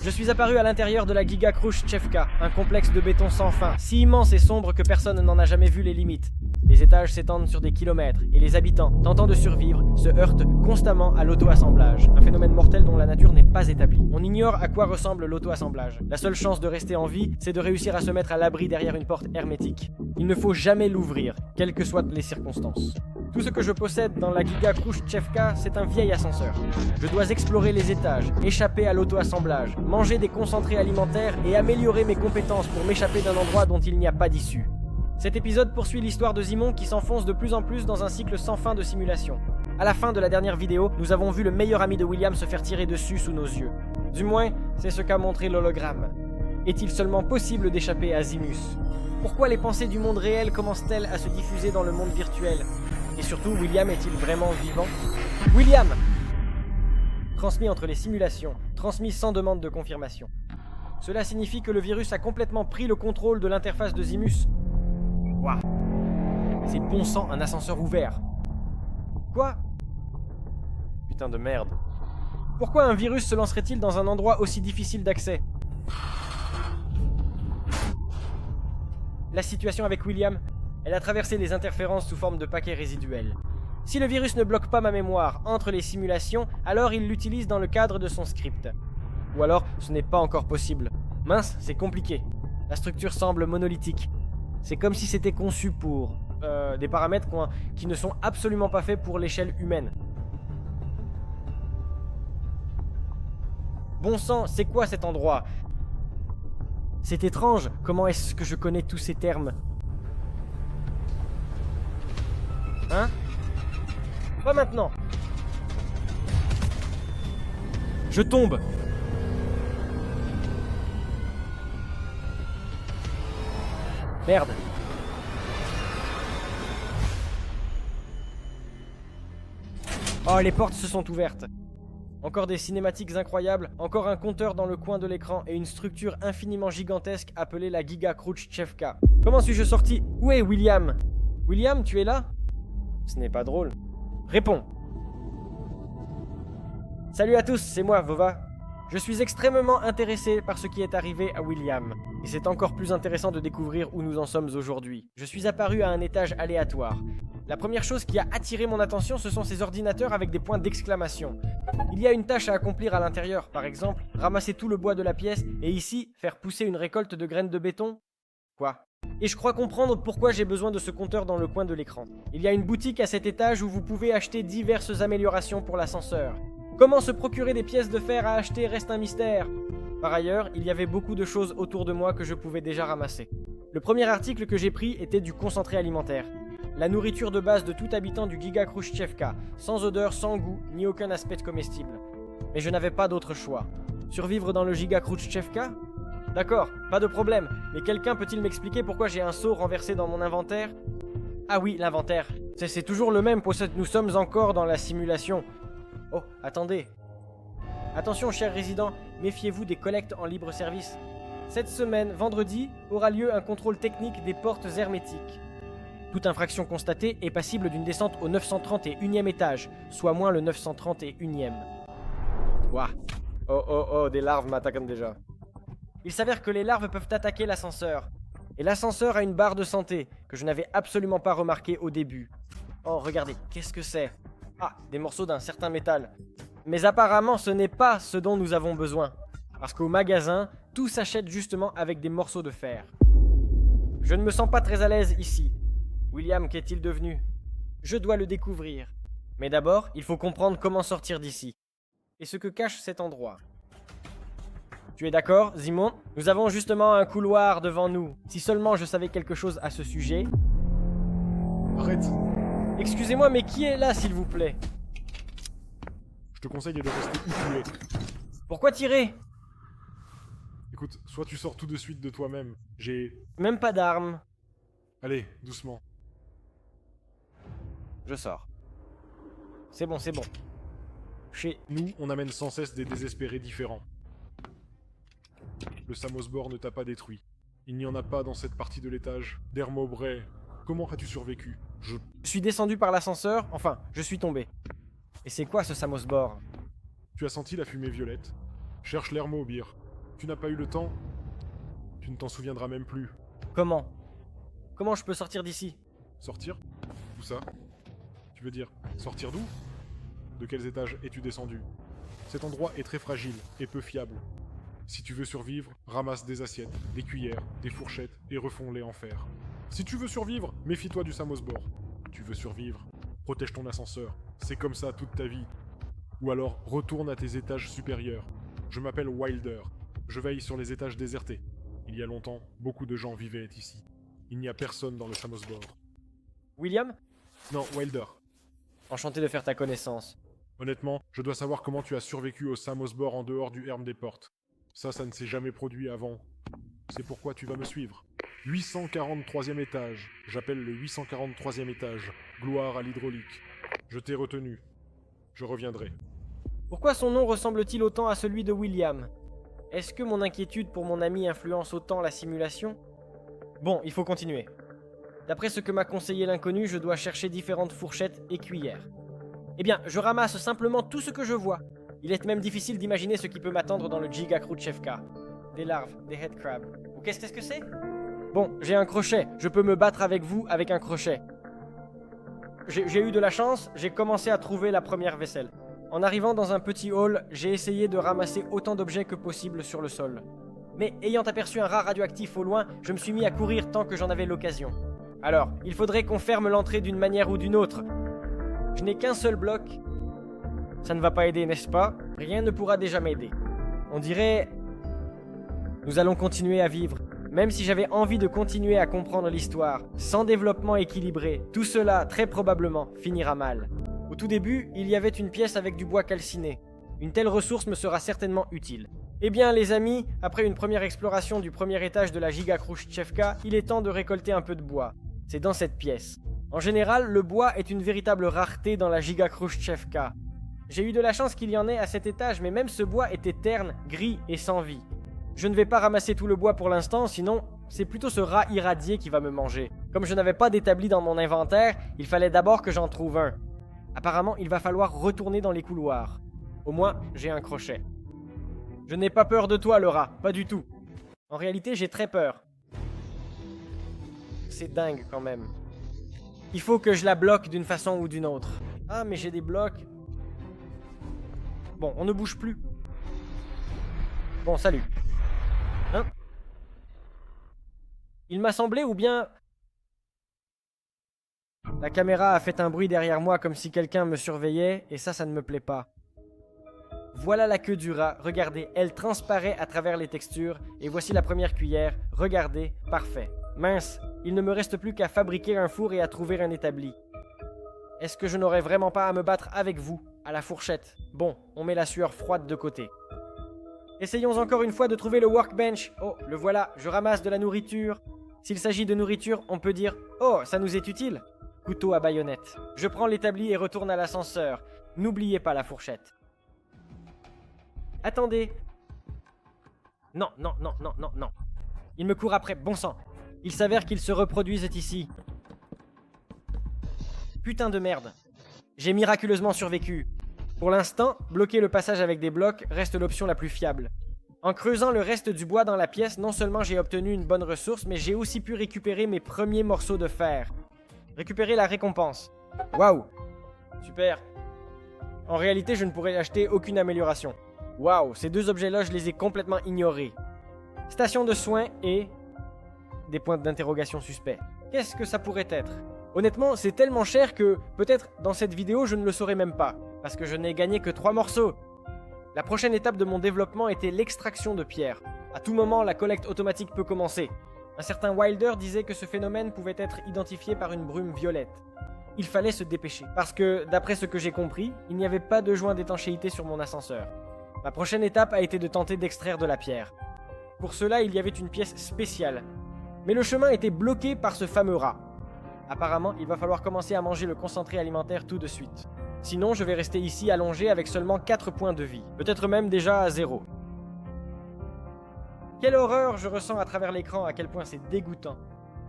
Je suis apparu à l'intérieur de la Giga Khrouchtchevka, un complexe de béton sans fin, si immense et sombre que personne n'en a jamais vu les limites. Les étages s'étendent sur des kilomètres, et les habitants, tentant de survivre, se heurtent constamment à l'auto-assemblage, un phénomène mortel dont la nature n'est pas établie. On ignore à quoi ressemble l'auto-assemblage. La seule chance de rester en vie, c'est de réussir à se mettre à l'abri derrière une porte hermétique. Il ne faut jamais l'ouvrir, quelles que soient les circonstances. Tout ce que je possède dans la Giga Khrouchtchevka, c'est un vieil ascenseur. Je dois explorer les étages, échapper à l'auto-assemblage, manger des concentrés alimentaires et améliorer mes compétences pour m'échapper d'un endroit dont il n'y a pas d'issue. Cet épisode poursuit l'histoire de Simon qui s'enfonce de plus en plus dans un cycle sans fin de simulation. À la fin de la dernière vidéo, nous avons vu le meilleur ami de William se faire tirer dessus sous nos yeux. Du moins, c'est ce qu'a montré l'hologramme. Est-il seulement possible d'échapper à Zimus? Pourquoi les pensées du monde réel commencent-elles à se diffuser dans le monde virtuel? Et surtout, William est-il vraiment vivant? William! Transmis entre les simulations, transmis sans demande de confirmation. Cela signifie que le virus a complètement pris le contrôle de l'interface de Zimus. Waouh! C'est bon sang, un ascenseur ouvert. Quoi? Putain de merde. Pourquoi un virus se lancerait-il dans un endroit aussi difficile d'accès? La situation avec William, elle a traversé les interférences sous forme de paquets résiduels. Si le virus ne bloque pas ma mémoire entre les simulations, alors il l'utilise dans le cadre de son script. Ou alors, ce n'est pas encore possible. Mince, c'est compliqué. La structure semble monolithique. C'est comme si c'était conçu pour... des paramètres qui ne sont absolument pas faits pour l'échelle humaine. Bon sang, c'est quoi cet endroit? C'est étrange, comment est-ce que je connais tous ces termes? Hein? Pas maintenant. Je tombe. Merde. Oh, les portes se sont ouvertes. Encore des cinématiques incroyables, encore un compteur dans le coin de l'écran et une structure infiniment gigantesque appelée la Giga Khrouchtchevka. Comment suis-je sorti? Où est William? William, tu es là? Ce n'est pas drôle. Réponds. Salut à tous, c'est moi, Vova. Je suis extrêmement intéressé par ce qui est arrivé à William. Et c'est encore plus intéressant de découvrir où nous en sommes aujourd'hui. Je suis apparu à un étage aléatoire. La première chose qui a attiré mon attention, ce sont ces ordinateurs avec des points d'exclamation. Il y a une tâche à accomplir à l'intérieur, par exemple, ramasser tout le bois de la pièce, et ici, faire pousser une récolte de graines de béton. Quoi? Et je crois comprendre pourquoi j'ai besoin de ce compteur dans le coin de l'écran. Il y a une boutique à cet étage où vous pouvez acheter diverses améliorations pour l'ascenseur. Comment se procurer des pièces de fer à acheter reste un mystère. Par ailleurs, il y avait beaucoup de choses autour de moi que je pouvais déjà ramasser. Le premier article que j'ai pris était du concentré alimentaire. La nourriture de base de tout habitant du Giga Khrouchtchevka, sans odeur, sans goût, ni aucun aspect comestible. Mais je n'avais pas d'autre choix. Survivre dans le Giga Khrouchtchevka? D'accord, pas de problème, mais quelqu'un peut-il m'expliquer pourquoi j'ai un seau renversé dans mon inventaire? Ah oui, l'inventaire. C'est toujours le même, nous sommes encore dans la simulation. Oh, attendez. Attention, chers résidents, méfiez-vous des collectes en libre service. Cette semaine, vendredi, aura lieu un contrôle technique des portes hermétiques. Toute infraction constatée est passible d'une descente au 931e étage, soit moins le 931e. Ouah. Oh, des larves m'attaquent déjà. Il s'avère que les larves peuvent attaquer l'ascenseur. Et l'ascenseur a une barre de santé, que je n'avais absolument pas remarqué au début. Oh, regardez, qu'est-ce que c'est? Ah, des morceaux d'un certain métal. Mais apparemment, ce n'est pas ce dont nous avons besoin. Parce qu'au magasin, tout s'achète justement avec des morceaux de fer. Je ne me sens pas très à l'aise ici. William, qu'est-il devenu? Je dois le découvrir. Mais d'abord, il faut comprendre comment sortir d'ici. Et ce que cache cet endroit. Tu es d'accord, Simon? Nous avons justement un couloir devant nous. Si seulement je savais quelque chose à ce sujet... Arrête! Excusez-moi, mais qui est là, s'il vous plaît? Je te conseille de rester où tu es. Pourquoi tirer? Écoute, soit tu sors tout de suite de toi-même. Même pas d'armes. Allez, doucement. Je sors. C'est bon. Chez nous, on amène sans cesse des désespérés différents. Le Samosbor ne t'a pas détruit. Il n'y en a pas dans cette partie de l'étage. Dermobray, comment as-tu survécu? Je suis descendu par l'ascenseur, enfin, je suis tombé. Et c'est quoi ce Samosbor? Tu as senti la fumée violette? Cherche l'Hermobir. Tu n'as pas eu le temps. Tu ne t'en souviendras même plus. Comment? Comment je peux sortir d'ici? Sortir? Où ça? Tu veux dire, sortir d'où? De quels étages es-tu descendu? Cet endroit est très fragile et peu fiable. Si tu veux survivre, ramasse des assiettes, des cuillères, des fourchettes et refonds-les en fer. Si tu veux survivre, méfie-toi du Samosbor. Tu veux survivre, protège ton ascenseur. C'est comme ça toute ta vie. Ou alors, retourne à tes étages supérieurs. Je m'appelle Wilder. Je veille sur les étages désertés. Il y a longtemps, beaucoup de gens vivaient ici. Il n'y a personne dans le Samosbor. William? Non, Wilder. Enchanté de faire ta connaissance. Honnêtement, je dois savoir comment tu as survécu au Samosbor en dehors du Herm des Portes. Ça ne s'est jamais produit avant. C'est pourquoi tu vas me suivre. 843e étage. J'appelle le 843e étage. Gloire à l'hydraulique. Je t'ai retenu. Je reviendrai. Pourquoi son nom ressemble-t-il autant à celui de William? Est-ce que mon inquiétude pour mon ami influence autant la simulation? Bon, il faut continuer. D'après ce que m'a conseillé l'inconnu, je dois chercher différentes fourchettes et cuillères. Eh bien, je ramasse simplement tout ce que je vois. Il est même difficile d'imaginer ce qui peut m'attendre dans le Giga Khrouchtchevka. Des larves, des headcrabs. Ou qu'est-ce que c'est? Bon, j'ai un crochet. Je peux me battre avec vous avec un crochet. J'ai eu de la chance, j'ai commencé à trouver la première vaisselle. En arrivant dans un petit hall, j'ai essayé de ramasser autant d'objets que possible sur le sol. Mais ayant aperçu un rat radioactif au loin, je me suis mis à courir tant que j'en avais l'occasion. Alors, il faudrait qu'on ferme l'entrée d'une manière ou d'une autre. Je n'ai qu'un seul bloc. Ça ne va pas aider, n'est-ce pas? Rien ne pourra déjà m'aider. On dirait... Nous allons continuer à vivre. Même si j'avais envie de continuer à comprendre l'histoire, sans développement équilibré, tout cela, très probablement, finira mal. Au tout début, il y avait une pièce avec du bois calciné. Une telle ressource me sera certainement utile. Eh bien, les amis, après une première exploration du premier étage de la Giga Khrouchtchevka, il est temps de récolter un peu de bois. C'est dans cette pièce. En général, le bois est une véritable rareté dans la Giga Khrouchtchevka. J'ai eu de la chance qu'il y en ait à cet étage, mais même ce bois était terne, gris et sans vie. Je ne vais pas ramasser tout le bois pour l'instant, sinon c'est plutôt ce rat irradié qui va me manger. Comme je n'avais pas d'établi dans mon inventaire, il fallait d'abord que j'en trouve un. Apparemment, il va falloir retourner dans les couloirs. Au moins, j'ai un crochet. Je n'ai pas peur de toi, le rat, pas du tout. En réalité, j'ai très peur. C'est dingue quand même. Il faut que je la bloque d'une façon ou d'une autre. Ah, mais j'ai des blocs. Bon, on ne bouge plus. Bon, salut. Hein? Il m'a semblé, ou bien... La caméra a fait un bruit derrière moi comme si quelqu'un me surveillait, et ça ne me plaît pas. Voilà la queue du rat, regardez, elle transparaît à travers les textures, et voici la première cuillère, regardez, parfait. Mince, il ne me reste plus qu'à fabriquer un four et à trouver un établi. Est-ce que je n'aurais vraiment pas à me battre avec vous, à la fourchette? Bon, on met la sueur froide de côté. Essayons encore une fois de trouver le workbench. Oh, le voilà, je ramasse de la nourriture. S'il s'agit de nourriture, on peut dire « Oh, ça nous est utile !» Couteau à baïonnette. Je prends l'établi et retourne à l'ascenseur. N'oubliez pas la fourchette. Attendez. Non, non, non, non, non, non. Il me court après, bon sang. Il s'avère qu'ils se reproduisent ici. Putain de merde. J'ai miraculeusement survécu. Pour l'instant, bloquer le passage avec des blocs reste l'option la plus fiable. En creusant le reste du bois dans la pièce, non seulement j'ai obtenu une bonne ressource, mais j'ai aussi pu récupérer mes premiers morceaux de fer. Récupérer la récompense. Waouh! Super. En réalité, je ne pourrais acheter aucune amélioration. Waouh, ces deux objets-là, je les ai complètement ignorés. Station de soins et... des points d'interrogation suspects. Qu'est-ce que ça pourrait être? Honnêtement, c'est tellement cher que, peut-être, dans cette vidéo, je ne le saurais même pas. Parce que je n'ai gagné que 3 morceaux. La prochaine étape de mon développement était l'extraction de pierres. À tout moment, la collecte automatique peut commencer. Un certain Wilder disait que ce phénomène pouvait être identifié par une brume violette. Il fallait se dépêcher, parce que, d'après ce que j'ai compris, il n'y avait pas de joint d'étanchéité sur mon ascenseur. Ma prochaine étape a été de tenter d'extraire de la pierre. Pour cela, il y avait une pièce spéciale. Mais le chemin était bloqué par ce fameux rat. Apparemment, il va falloir commencer à manger le concentré alimentaire tout de suite. Sinon, je vais rester ici allongé avec seulement 4 points de vie. Peut-être même déjà à 0. Quelle horreur je ressens à travers l'écran, à quel point c'est dégoûtant.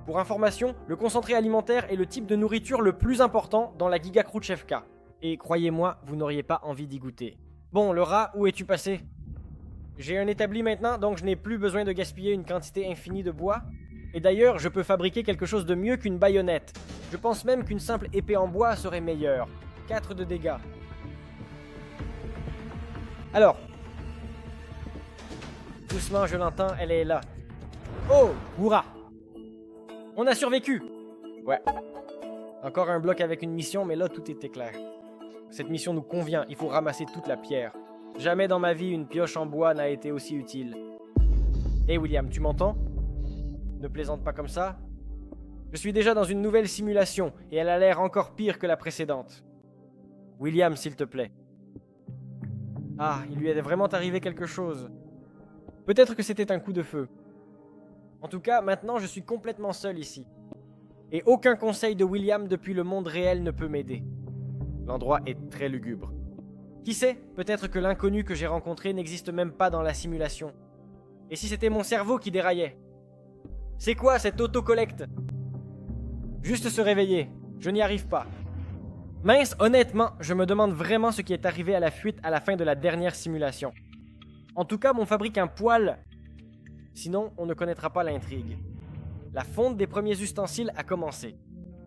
Pour information, le concentré alimentaire est le type de nourriture le plus important dans la Giga Khrouchtchevka. Et croyez-moi, vous n'auriez pas envie d'y goûter. Bon, le rat, où es-tu passé? J'ai un établi maintenant, donc je n'ai plus besoin de gaspiller une quantité infinie de bois. Et d'ailleurs, je peux fabriquer quelque chose de mieux qu'une baïonnette. Je pense même qu'une simple épée en bois serait meilleure. 4 de dégâts. Alors. Doucement, je l'entends, elle est là. Oh, hurrah! On a survécu! Ouais. Encore un bloc avec une mission, mais là, tout était clair. Cette mission nous convient, il faut ramasser toute la pierre. Jamais dans ma vie, une pioche en bois n'a été aussi utile. Hé William, tu m'entends? Ne plaisante pas comme ça. Je suis déjà dans une nouvelle simulation, et elle a l'air encore pire que la précédente. William, s'il te plaît. Ah, il lui est vraiment arrivé quelque chose. Peut-être que c'était un coup de feu. En tout cas, maintenant je suis complètement seul ici. Et aucun conseil de William depuis le monde réel ne peut m'aider. L'endroit est très lugubre. Qui sait, peut-être que l'inconnu que j'ai rencontré n'existe même pas dans la simulation. Et si c'était mon cerveau qui déraillait? C'est quoi cette autocollecte? Juste se réveiller, je n'y arrive pas. Mince, honnêtement, je me demande vraiment ce qui est arrivé à la fuite à la fin de la dernière simulation. En tout cas, on fabrique un poêle. Sinon, on ne connaîtra pas l'intrigue. La fonte des premiers ustensiles a commencé.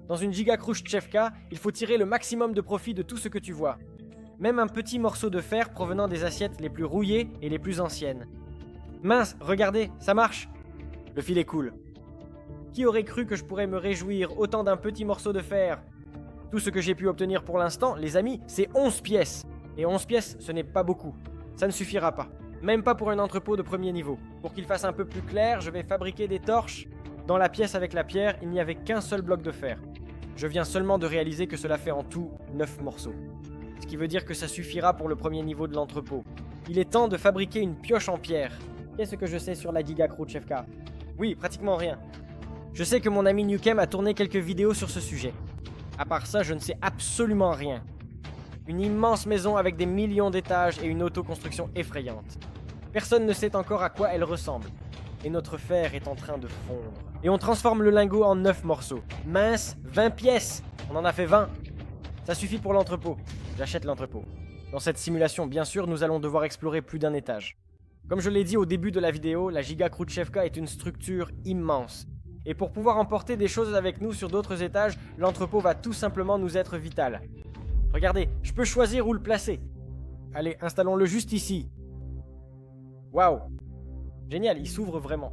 Dans une Giga Khrouchtchevka, il faut tirer le maximum de profit de tout ce que tu vois. Même un petit morceau de fer provenant des assiettes les plus rouillées et les plus anciennes. Mince, regardez, ça marche. Le fil est cool. Qui aurait cru que je pourrais me réjouir autant d'un petit morceau de fer? Tout ce que j'ai pu obtenir pour l'instant, les amis, c'est 11 pièces. Et 11 pièces, ce n'est pas beaucoup. Ça ne suffira pas. Même pas pour un entrepôt de premier niveau. Pour qu'il fasse un peu plus clair, je vais fabriquer des torches. Dans la pièce avec la pierre, il n'y avait qu'un seul bloc de fer. Je viens seulement de réaliser que cela fait en tout 9 morceaux. Ce qui veut dire que ça suffira pour le premier niveau de l'entrepôt. Il est temps de fabriquer une pioche en pierre. Qu'est-ce que je sais sur la Giga Khrouchtchevka? Oui, pratiquement rien. Je sais que mon ami Nukem a tourné quelques vidéos sur ce sujet. À part ça, je ne sais absolument rien. Une immense maison avec des millions d'étages et une autoconstruction effrayante. Personne ne sait encore à quoi elle ressemble. Et notre fer est en train de fondre. Et on transforme le lingot en 9 morceaux. Mince, 20 pièces! On en a fait 20. Ça suffit pour l'entrepôt. J'achète l'entrepôt. Dans cette simulation, bien sûr, nous allons devoir explorer plus d'un étage. Comme je l'ai dit au début de la vidéo, la Giga Khrouchtchevka est une structure immense. Et pour pouvoir emporter des choses avec nous sur d'autres étages, l'entrepôt va tout simplement nous être vital. Regardez, je peux choisir où le placer. Allez, installons-le juste ici. Waouh! Génial, il s'ouvre vraiment.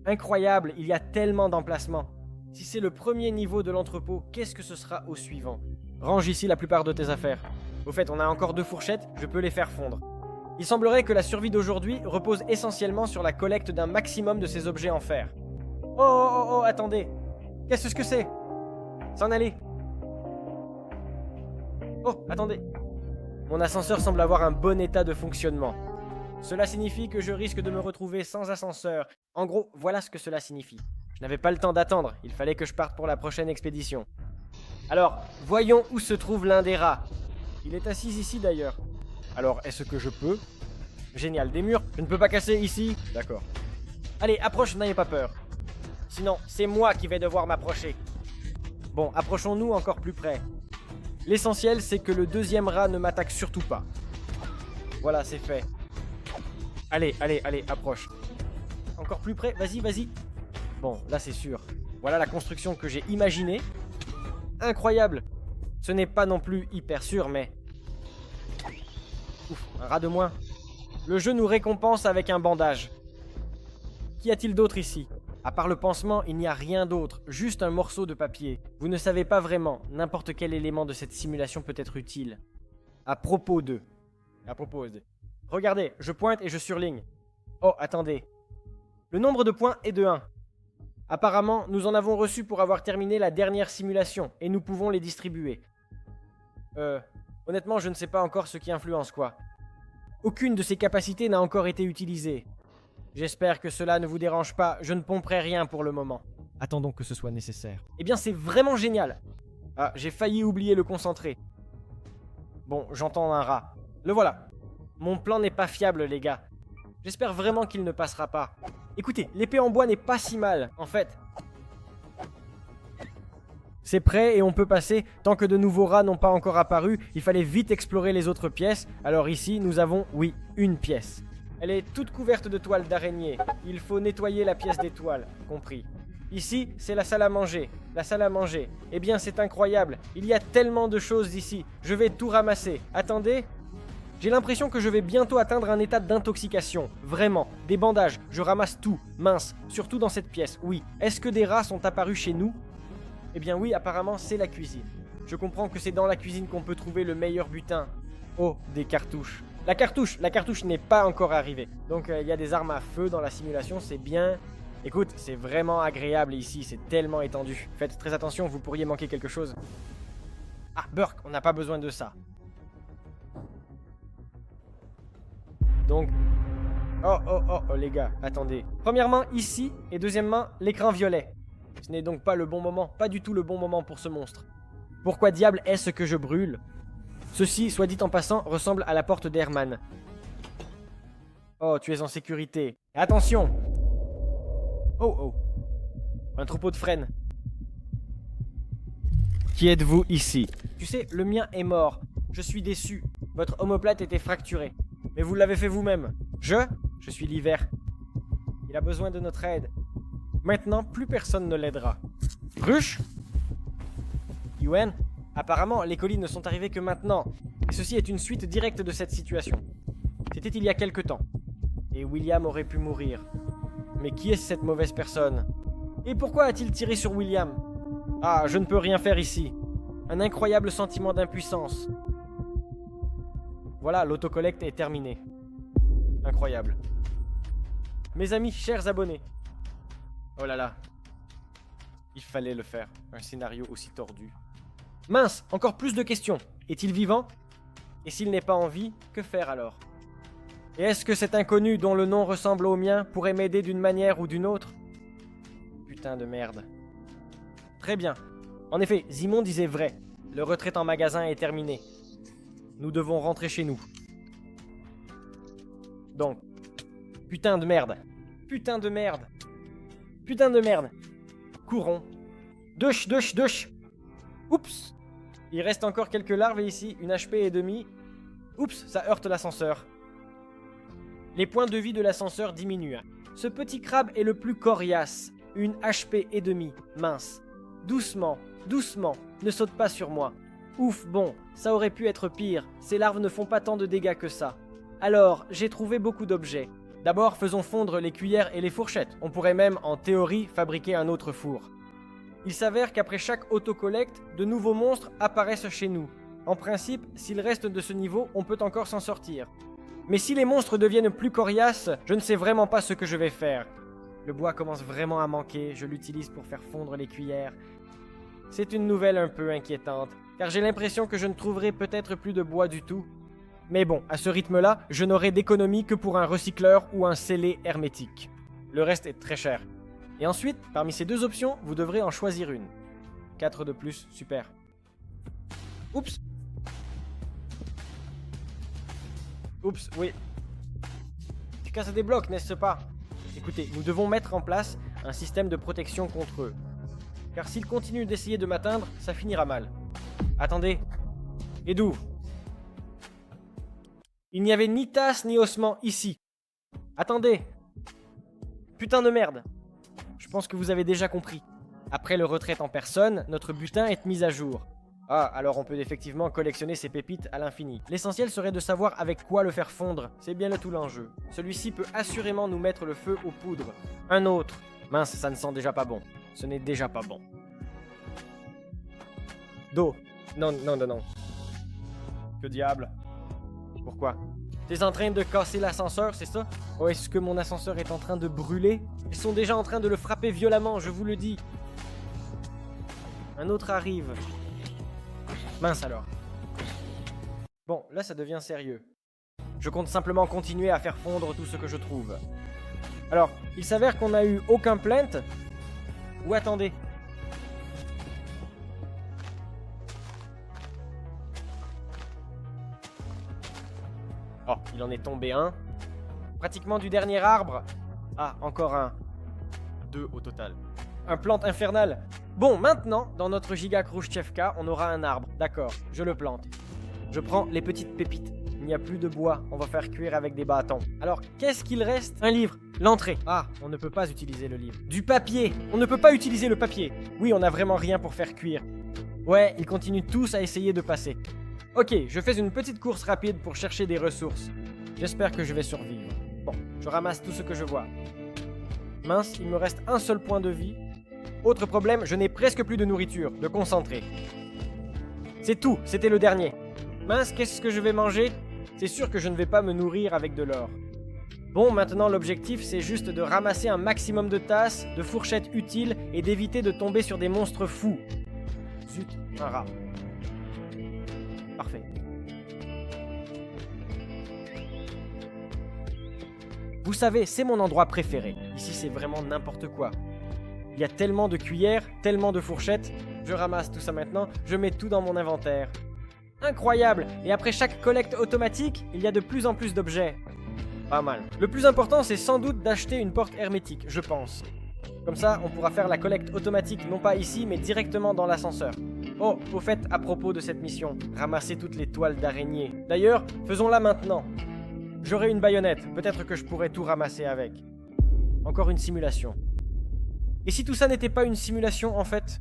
Incroyable, il y a tellement d'emplacements. Si c'est le premier niveau de l'entrepôt, qu'est-ce que ce sera au suivant? Range ici la plupart de tes affaires. Au fait, on a encore 2 fourchettes, je peux les faire fondre. Il semblerait que la survie d'aujourd'hui repose essentiellement sur la collecte d'un maximum de ces objets en fer. Oh, attendez. Qu'est-ce que c'est? S'en aller. Oh, attendez. Mon ascenseur semble avoir un bon état de fonctionnement. Cela signifie que je risque de me retrouver sans ascenseur. En gros, voilà ce que cela signifie. Je n'avais pas le temps d'attendre, il fallait que je parte pour la prochaine expédition. Alors, voyons où se trouve l'un des rats. Il est assis ici d'ailleurs. Alors, est-ce que je peux? Génial, des murs, je ne peux pas casser ici. D'accord. Allez, approche, n'ayez pas peur. Sinon, c'est moi qui vais devoir m'approcher. Bon, approchons-nous encore plus près. L'essentiel, c'est que le deuxième rat ne m'attaque surtout pas. Voilà, c'est fait. Allez, approche. Encore plus près, vas-y. Bon, là c'est sûr. Voilà la construction que j'ai imaginée. Incroyable. Ce n'est pas non plus hyper sûr, mais... Ouf, un rat de moins. Le jeu nous récompense avec un bandage. Qu'y a-t-il d'autre ici? À part le pansement, il n'y a rien d'autre, juste un morceau de papier. Vous ne savez pas vraiment, n'importe quel élément de cette simulation peut être utile. À propos de... Regardez, je pointe et je surligne. Oh, attendez. Le nombre de points est de 1. Apparemment, nous en avons reçu pour avoir terminé la dernière simulation, et nous pouvons les distribuer. Honnêtement, je ne sais pas encore ce qui influence quoi. Aucune de ces capacités n'a encore été utilisée. J'espère que cela ne vous dérange pas, je ne pomperai rien pour le moment. Attendons que ce soit nécessaire. Eh bien, c'est vraiment génial. Ah, j'ai failli oublier le concentré. Bon, j'entends un rat. Le voilà. Mon plan n'est pas fiable, les gars. J'espère vraiment qu'il ne passera pas. Écoutez, l'épée en bois n'est pas si mal, en fait. C'est prêt et on peut passer. Tant que de nouveaux rats n'ont pas encore apparu, il fallait vite explorer les autres pièces. Alors ici, nous avons, oui, une pièce. Elle est toute couverte de toiles d'araignée. Il faut nettoyer la pièce des toiles, compris. Ici, c'est la salle à manger. La salle à manger. Eh bien, c'est incroyable. Il y a tellement de choses ici. Je vais tout ramasser. Attendez. J'ai l'impression que je vais bientôt atteindre un état d'intoxication. Vraiment. Des bandages. Je ramasse tout. Mince. Surtout dans cette pièce. Oui. Est-ce que des rats sont apparus chez nous? Eh bien oui, apparemment, c'est la cuisine. Je comprends que c'est dans la cuisine qu'on peut trouver le meilleur butin. Oh, des cartouches. La cartouche n'est pas encore arrivée. Donc il y a des armes à feu dans la simulation, c'est bien. Écoute, c'est vraiment agréable ici, c'est tellement étendu. Faites très attention, vous pourriez manquer quelque chose. Ah, Burke, on n'a pas besoin de ça. Donc... Oh, les gars, attendez. Premièrement, ici, et deuxièmement, l'écran violet. Ce n'est donc pas le bon moment, pas du tout le bon moment pour ce monstre. Pourquoi diable est-ce que je brûle? Ceci, soit dit en passant, ressemble à la porte d'Herman. Oh, tu es en sécurité. Attention! Oh. Un troupeau de frênes. Qui êtes-vous ici? Tu sais, le mien est mort. Je suis déçu. Votre omoplate était fracturée. Mais vous l'avez fait vous-même. Je suis l'hiver. Il a besoin de notre aide. Maintenant, plus personne ne l'aidera. Ruche? Yuen? Apparemment, les colis ne sont arrivés que maintenant. Et ceci est une suite directe de cette situation. C'était il y a quelque temps. Et William aurait pu mourir. Mais qui est cette mauvaise personne? Et pourquoi a-t-il tiré sur William? Ah, je ne peux rien faire ici. Un incroyable sentiment d'impuissance. Voilà, l'autocollecte est terminée. Incroyable. Mes amis, chers abonnés. Oh là là. Il fallait le faire. Un scénario aussi tordu. Mince, encore plus de questions. Est-il vivant? Et s'il n'est pas en vie, que faire alors? Et est-ce que cet inconnu dont le nom ressemble au mien pourrait m'aider d'une manière ou d'une autre? Putain de merde. Très bien. En effet, Simon disait vrai. Le retrait en magasin est terminé. Nous devons rentrer chez nous. Donc. Putain de merde. Putain de merde. Putain de merde. Courons. Douche. Oups. Il reste encore quelques larves ici, une HP et demi. Oups, ça heurte l'ascenseur. Les points de vie de l'ascenseur diminuent. Ce petit crabe est le plus coriace. Une HP et demi, mince. Doucement, ne saute pas sur moi. Ouf, bon, ça aurait pu être pire. Ces larves ne font pas tant de dégâts que ça. Alors, j'ai trouvé beaucoup d'objets. D'abord, faisons fondre les cuillères et les fourchettes. On pourrait même, en théorie, fabriquer un autre four. Il s'avère qu'après chaque autocollecte, de nouveaux monstres apparaissent chez nous. En principe, s'il reste de ce niveau, on peut encore s'en sortir. Mais si les monstres deviennent plus coriaces, je ne sais vraiment pas ce que je vais faire. Le bois commence vraiment à manquer, je l'utilise pour faire fondre les cuillères. C'est une nouvelle un peu inquiétante, car j'ai l'impression que je ne trouverai peut-être plus de bois du tout. Mais bon, à ce rythme-là, je n'aurai d'économie que pour un recycleur ou un scellé hermétique. Le reste est très cher. Et ensuite, parmi ces deux options, vous devrez en choisir une. 4 de plus, super. Oups. Oups, oui. C'est quand ça débloque, n'est-ce pas? Écoutez, nous devons mettre en place un système de protection contre eux. Car s'ils continuent d'essayer de m'atteindre, ça finira mal. Attendez. Et d'où? Il n'y avait ni tasse ni ossement ici. Attendez. Putain de merde. Je pense que vous avez déjà compris. Après le retrait en personne, notre butin est mis à jour. Ah, alors on peut effectivement collectionner ces pépites à l'infini. L'essentiel serait de savoir avec quoi le faire fondre. C'est bien le tout l'enjeu. Celui-ci peut assurément nous mettre le feu aux poudres. Un autre. Mince, ça ne sent déjà pas bon. Ce n'est déjà pas bon. D'eau. Non. Que diable? Pourquoi? T'es en train de casser l'ascenseur, c'est ça? Oh, est-ce que mon ascenseur est en train de brûler? Ils sont déjà en train de le frapper violemment, je vous le dis. Un autre arrive. Mince alors. Bon, là ça devient sérieux. Je compte simplement continuer à faire fondre tout ce que je trouve. Alors, il s'avère qu'on n'a eu aucun plainte. Ou attendez. Oh, il en est tombé un. Pratiquement du dernier arbre. Ah, encore un. 2 au total. Un plante infernal. Bon, maintenant, dans notre Giga Khrushchevka, on aura un arbre. D'accord, je le plante. Je prends les petites pépites. il n'y a plus de bois, on va faire cuire avec des bâtons. Alors, qu'est-ce qu'il reste? Un livre, l'entrée. Ah, on ne peut pas utiliser le livre. Du papier, on ne peut pas utiliser le papier. Oui, on n'a vraiment rien pour faire cuire. Ouais, ils continuent tous à essayer de passer. Ok, je fais une petite course rapide pour chercher des ressources. J'espère que je vais survivre. Bon, je ramasse tout ce que je vois. Mince, il me reste un seul point de vie. Autre problème, je n'ai presque plus de nourriture, de concentré. C'est tout, c'était le dernier. Mince, qu'est-ce que je vais manger? C'est sûr que je ne vais pas me nourrir avec de l'or. Bon, maintenant l'objectif c'est juste de ramasser un maximum de tasses, de fourchettes utiles et d'éviter de tomber sur des monstres fous. Zut, un rat. Parfait. Vous savez, c'est mon endroit préféré. Ici c'est vraiment n'importe quoi. Il y a tellement de cuillères, tellement de fourchettes. Je ramasse tout ça maintenant, je mets tout dans mon inventaire. Incroyable! Et après chaque collecte automatique, il y a de plus en plus d'objets. Pas mal. Le plus important, c'est sans doute d'acheter une porte hermétique, je pense. Comme ça, on pourra faire la collecte automatique, non pas ici, mais directement dans l'ascenseur. Oh, au fait, à propos de cette mission, ramasser toutes les toiles d'araignée. D'ailleurs, faisons-la maintenant. J'aurai une baïonnette, peut-être que je pourrais tout ramasser avec. Encore une simulation. Et si tout ça n'était pas une simulation, en fait?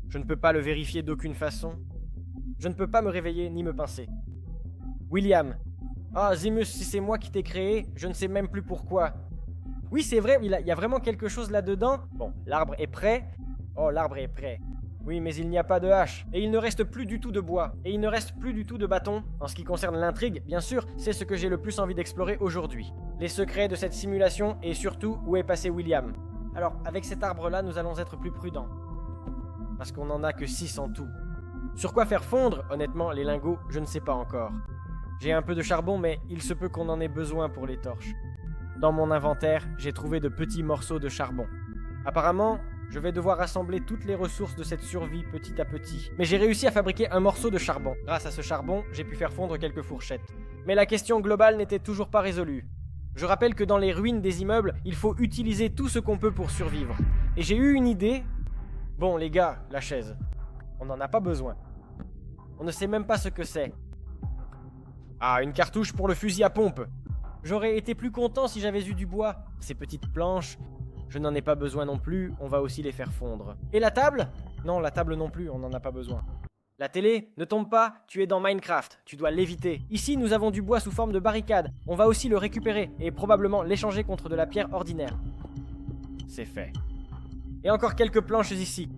Je ne peux pas le vérifier d'aucune façon. Je ne peux pas me réveiller ni me pincer. William. Ah, Zimus, si c'est moi qui t'ai créé, je ne sais même plus pourquoi. Oui, c'est vrai, il y a vraiment quelque chose là-dedans. Bon, l'arbre est prêt. Oh, l'arbre est prêt. Oui, mais il n'y a pas de hache. Et il ne reste plus du tout de bois. Et il ne reste plus du tout de bâton. En ce qui concerne l'intrigue, bien sûr, c'est ce que j'ai le plus envie d'explorer aujourd'hui. Les secrets de cette simulation et surtout, où est passé William. Alors, avec cet arbre-là, nous allons être plus prudents. Parce qu'on n'en a que 6 en tout. Sur quoi faire fondre, honnêtement, les lingots, je ne sais pas encore. J'ai un peu de charbon, mais il se peut qu'on en ait besoin pour les torches. Dans mon inventaire, j'ai trouvé de petits morceaux de charbon. Apparemment, je vais devoir assembler toutes les ressources de cette survie petit à petit. Mais j'ai réussi à fabriquer un morceau de charbon. Grâce à ce charbon, j'ai pu faire fondre quelques fourchettes. Mais la question globale n'était toujours pas résolue. Je rappelle que dans les ruines des immeubles, il faut utiliser tout ce qu'on peut pour survivre. Et j'ai eu une idée. Bon les gars, la chaise. On n'en a pas besoin. On ne sait même pas ce que c'est. Ah, une cartouche pour le fusil à pompe. J'aurais été plus content si j'avais eu du bois. Ces petites planches, je n'en ai pas besoin non plus, on va aussi les faire fondre. Et la table? Non, la table non plus, on n'en a pas besoin. La télé? Ne tombe pas, tu es dans Minecraft, tu dois l'éviter. Ici, nous avons du bois sous forme de barricade. On va aussi le récupérer et probablement l'échanger contre de la pierre ordinaire. C'est fait. Et encore quelques planches ici.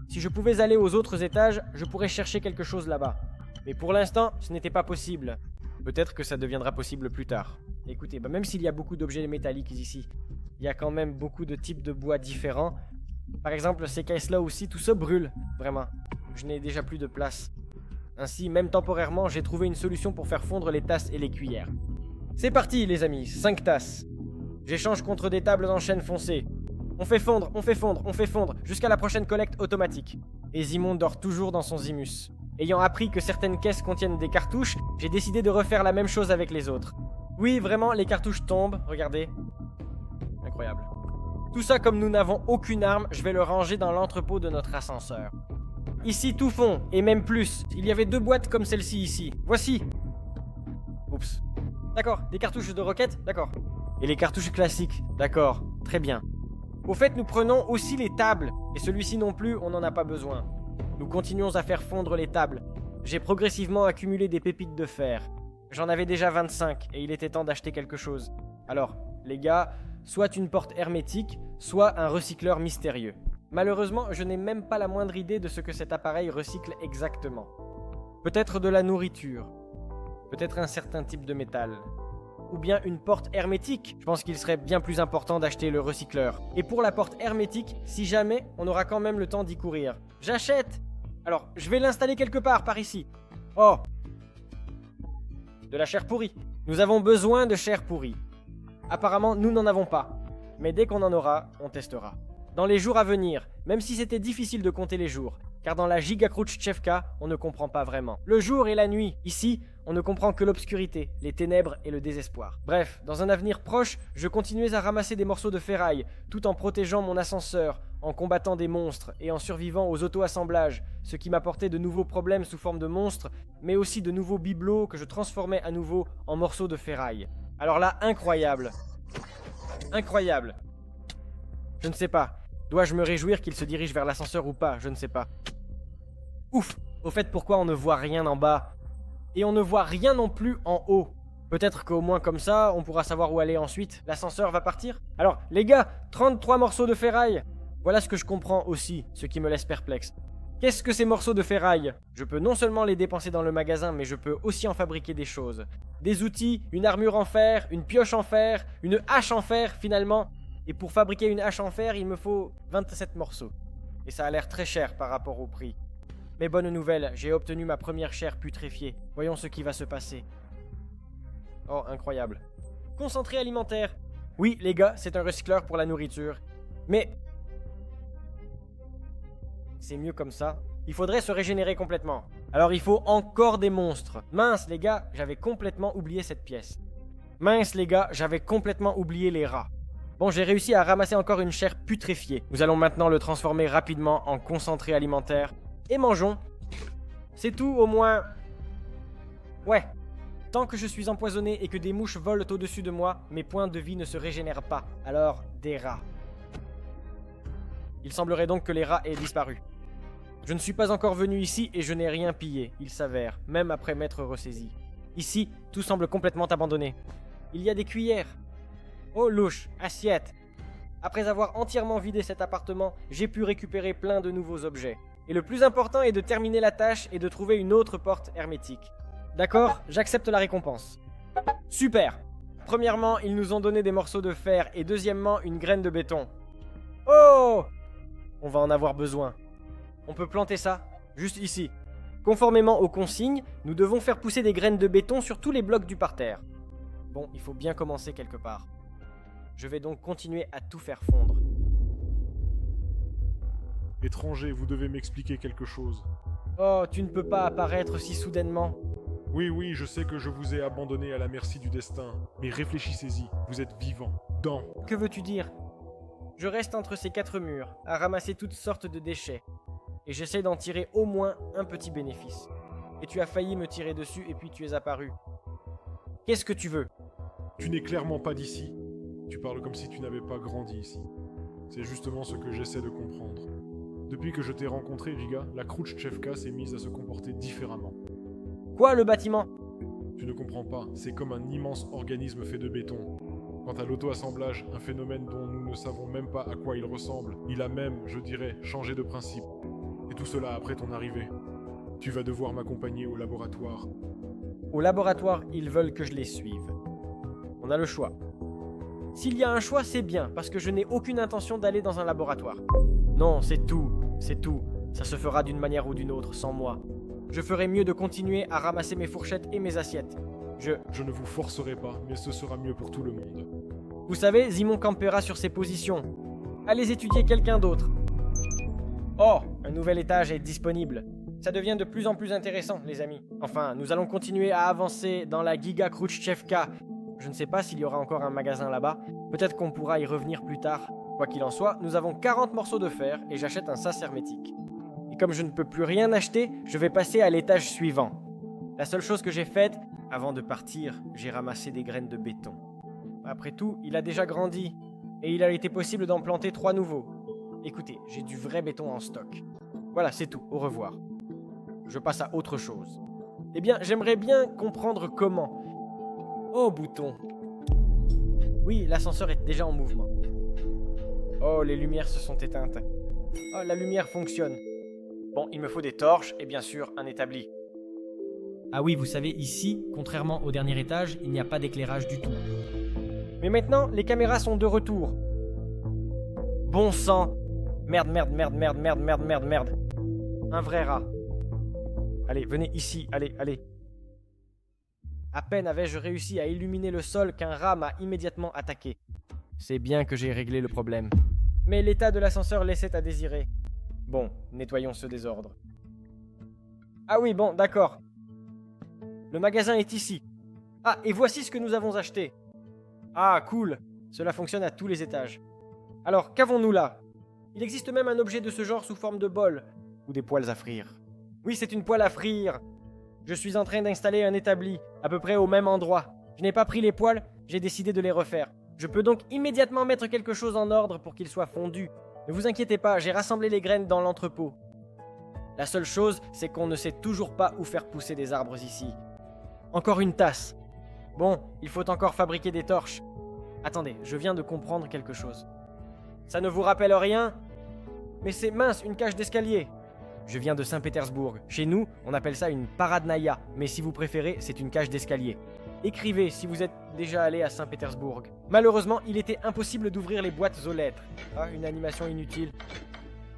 Si je pouvais aller aux autres étages, je pourrais chercher quelque chose là-bas. Mais pour l'instant, ce n'était pas possible. Peut-être que ça deviendra possible plus tard. Écoutez, même s'il y a beaucoup d'objets métalliques ici, il y a quand même beaucoup de types de bois différents. Par exemple, ces caisses-là aussi, tout ça brûle, vraiment. Je n'ai déjà plus de place. Ainsi, même temporairement, j'ai trouvé une solution pour faire fondre les tasses et les cuillères. C'est parti, les amis, 5 tasses. J'échange contre des tables en chêne foncé. On fait fondre, on fait fondre, on fait fondre, jusqu'à la prochaine collecte automatique. Et Zimon dort toujours dans son Zimus. Ayant appris que certaines caisses contiennent des cartouches, j'ai décidé de refaire la même chose avec les autres. Oui, vraiment, les cartouches tombent, regardez. Incroyable. Tout ça, comme nous n'avons aucune arme, je vais le ranger dans l'entrepôt de notre ascenseur. Ici, tout fond, et même plus. Il y avait 2 boîtes comme celle-ci ici. Voici. Oups. D'accord, des cartouches de roquettes, d'accord. Et les cartouches classiques, d'accord, très bien. Au fait, nous prenons aussi les tables, et celui-ci non plus, on n'en a pas besoin. Nous continuons à faire fondre les tables. J'ai progressivement accumulé des pépites de fer. J'en avais déjà 25, et il était temps d'acheter quelque chose. Alors, les gars, soit une porte hermétique, soit un recycleur mystérieux. Malheureusement, je n'ai même pas la moindre idée de ce que cet appareil recycle exactement. Peut-être de la nourriture. Peut-être un certain type de métal. Ou bien une porte hermétique. Je pense qu'il serait bien plus important d'acheter le recycleur. Et pour la porte hermétique, si jamais, on aura quand même le temps d'y courir. J'achète! Alors, je vais l'installer quelque part, par ici. Oh! De la chair pourrie. Nous avons besoin de chair pourrie. Apparemment, nous n'en avons pas. Mais dès qu'on en aura, on testera. Dans les jours à venir, même si c'était difficile de compter les jours, car dans la Giga-Khrushchevka, on ne comprend pas vraiment. Le jour et la nuit, ici, on ne comprend que l'obscurité, les ténèbres et le désespoir. Bref, dans un avenir proche, je continuais à ramasser des morceaux de ferraille, tout en protégeant mon ascenseur, en combattant des monstres et en survivant aux auto-assemblages, ce qui m'apportait de nouveaux problèmes sous forme de monstres, mais aussi de nouveaux bibelots que je transformais à nouveau en morceaux de ferraille. Alors là, incroyable. Incroyable. Je ne sais pas. Dois-je me réjouir qu'il se dirige vers l'ascenseur ou pas? Je ne sais pas. Ouf. Au fait, pourquoi on ne voit rien en bas? Et on ne voit rien non plus en haut. Peut-être qu'au moins comme ça, on pourra savoir où aller ensuite. L'ascenseur va partir? Alors, les gars, 33 morceaux de ferraille. Voilà ce que je comprends aussi, ce qui me laisse perplexe. Qu'est-ce que ces morceaux de ferraille? Je peux non seulement les dépenser dans le magasin, mais je peux aussi en fabriquer des choses. Des outils, une armure en fer, une pioche en fer, une hache en fer finalement. Et pour fabriquer une hache en fer, il me faut 27 morceaux. Et ça a l'air très cher par rapport au prix. Mais bonne nouvelle, j'ai obtenu ma première chair putréfiée. Voyons ce qui va se passer. Oh, incroyable. Concentré alimentaire. Oui, les gars, c'est un recycleur pour la nourriture. Mais... c'est mieux comme ça. Il faudrait se régénérer complètement. Alors il faut encore des monstres. Mince, les gars, j'avais complètement oublié cette pièce. Mince, les gars, j'avais complètement oublié les rats. Bon, j'ai réussi à ramasser encore une chair putréfiée. Nous allons maintenant le transformer rapidement en concentré alimentaire. Et mangeons. C'est tout, au moins... Ouais. Tant que je suis empoisonné et que des mouches volent au-dessus de moi, mes points de vie ne se régénèrent pas. Alors, des rats. Il semblerait donc que les rats aient disparu. Je ne suis pas encore venu ici et je n'ai rien pillé, il s'avère, même après m'être ressaisi. Ici, tout semble complètement abandonné. Il y a des cuillères. Oh louche, assiette. Après avoir entièrement vidé cet appartement, j'ai pu récupérer plein de nouveaux objets. Et le plus important est de terminer la tâche et de trouver une autre porte hermétique. D'accord, j'accepte la récompense. Super. Premièrement, ils nous ont donné des morceaux de fer et deuxièmement, une graine de béton. Oh! On va en avoir besoin. On peut planter ça, juste ici. Conformément aux consignes, nous devons faire pousser des graines de béton sur tous les blocs du parterre. Bon, il faut bien commencer quelque part. Je vais donc continuer à tout faire fondre. Étranger, vous devez m'expliquer quelque chose. Oh, tu ne peux pas apparaître si soudainement. Oui, je sais que je vous ai abandonné à la merci du destin, mais réfléchissez-y, vous êtes vivant, dans... Que veux-tu dire? Je reste entre ces quatre murs, à ramasser toutes sortes de déchets. Et j'essaie d'en tirer au moins un petit bénéfice. Et tu as failli me tirer dessus et puis tu es apparu. Qu'est-ce que tu veux? Tu n'es clairement pas d'ici. Tu parles comme si tu n'avais pas grandi ici. C'est justement ce que j'essaie de comprendre. Depuis que je t'ai rencontré, Giga, la Khrouchtchevka s'est mise à se comporter différemment. Quoi, le bâtiment? Tu ne comprends pas, c'est comme un immense organisme fait de béton. Quant à l'auto-assemblage, un phénomène dont nous ne savons même pas à quoi il ressemble, il a même, je dirais, changé de principe. Et tout cela après ton arrivée. Tu vas devoir m'accompagner au laboratoire. Au laboratoire, ils veulent que je les suive. On a le choix. S'il y a un choix, c'est bien, parce que je n'ai aucune intention d'aller dans un laboratoire. Non, c'est tout. Ça se fera d'une manière ou d'une autre, sans moi. Je ferai mieux de continuer à ramasser mes fourchettes et mes assiettes. Je ne vous forcerai pas, mais ce sera mieux pour tout le monde. Vous savez, Zimon campera sur ses positions. Allez étudier quelqu'un d'autre. Oh, un nouvel étage est disponible. Ça devient de plus en plus intéressant, les amis. Enfin, nous allons continuer à avancer dans la Giga Khrouchtchevka. Je ne sais pas s'il y aura encore un magasin là-bas. Peut-être qu'on pourra y revenir plus tard. Quoi qu'il en soit, nous avons 40 morceaux de fer et j'achète un sas hermétique. Et comme je ne peux plus rien acheter, je vais passer à l'étage suivant. La seule chose que j'ai faite, avant de partir, j'ai ramassé des graines de béton. Après tout, il a déjà grandi, et il a été possible d'en planter 3 nouveaux. Écoutez, j'ai du vrai béton en stock. Voilà, c'est tout, au revoir. Je passe à autre chose. Eh bien, j'aimerais bien comprendre comment. Oh, bouton. Oui, l'ascenseur est déjà en mouvement. Oh, les lumières se sont éteintes. Oh, la lumière fonctionne. Bon, il me faut des torches et bien sûr un établi. Ah oui, vous savez, ici, contrairement au dernier étage, il n'y a pas d'éclairage du tout. Mais maintenant, les caméras sont de retour. Bon sang. Merde. Un vrai rat. Allez, venez ici, allez. À peine avais-je réussi à illuminer le sol qu'un rat m'a immédiatement attaqué. C'est bien que j'ai réglé le problème. Mais l'état de l'ascenseur laissait à désirer. Bon, nettoyons ce désordre. Ah oui, bon, d'accord. Le magasin est ici. Ah, et voici ce que nous avons acheté. Ah, cool. Cela fonctionne à tous les étages. Alors, qu'avons-nous là? Il existe même un objet de ce genre sous forme de bol, ou des poêles à frire. Oui, c'est une poêle à frire. Je suis en train d'installer un établi, à peu près au même endroit. Je n'ai pas pris les poêles, j'ai décidé de les refaire. Je peux donc immédiatement mettre quelque chose en ordre pour qu'il soit fondu. Ne vous inquiétez pas, j'ai rassemblé les graines dans l'entrepôt. La seule chose, c'est qu'on ne sait toujours pas où faire pousser des arbres ici. Encore une tasse. Bon, il faut encore fabriquer des torches. Attendez, je viens de comprendre quelque chose. Ça ne vous rappelle rien? Mais c'est mince, une cage d'escalier. Je viens de Saint-Pétersbourg. Chez nous, on appelle ça une paradnaïa, mais si vous préférez, c'est une cage d'escalier. Écrivez si vous êtes déjà allé à Saint-Pétersbourg. Malheureusement, il était impossible d'ouvrir les boîtes aux lettres. Ah, une animation inutile.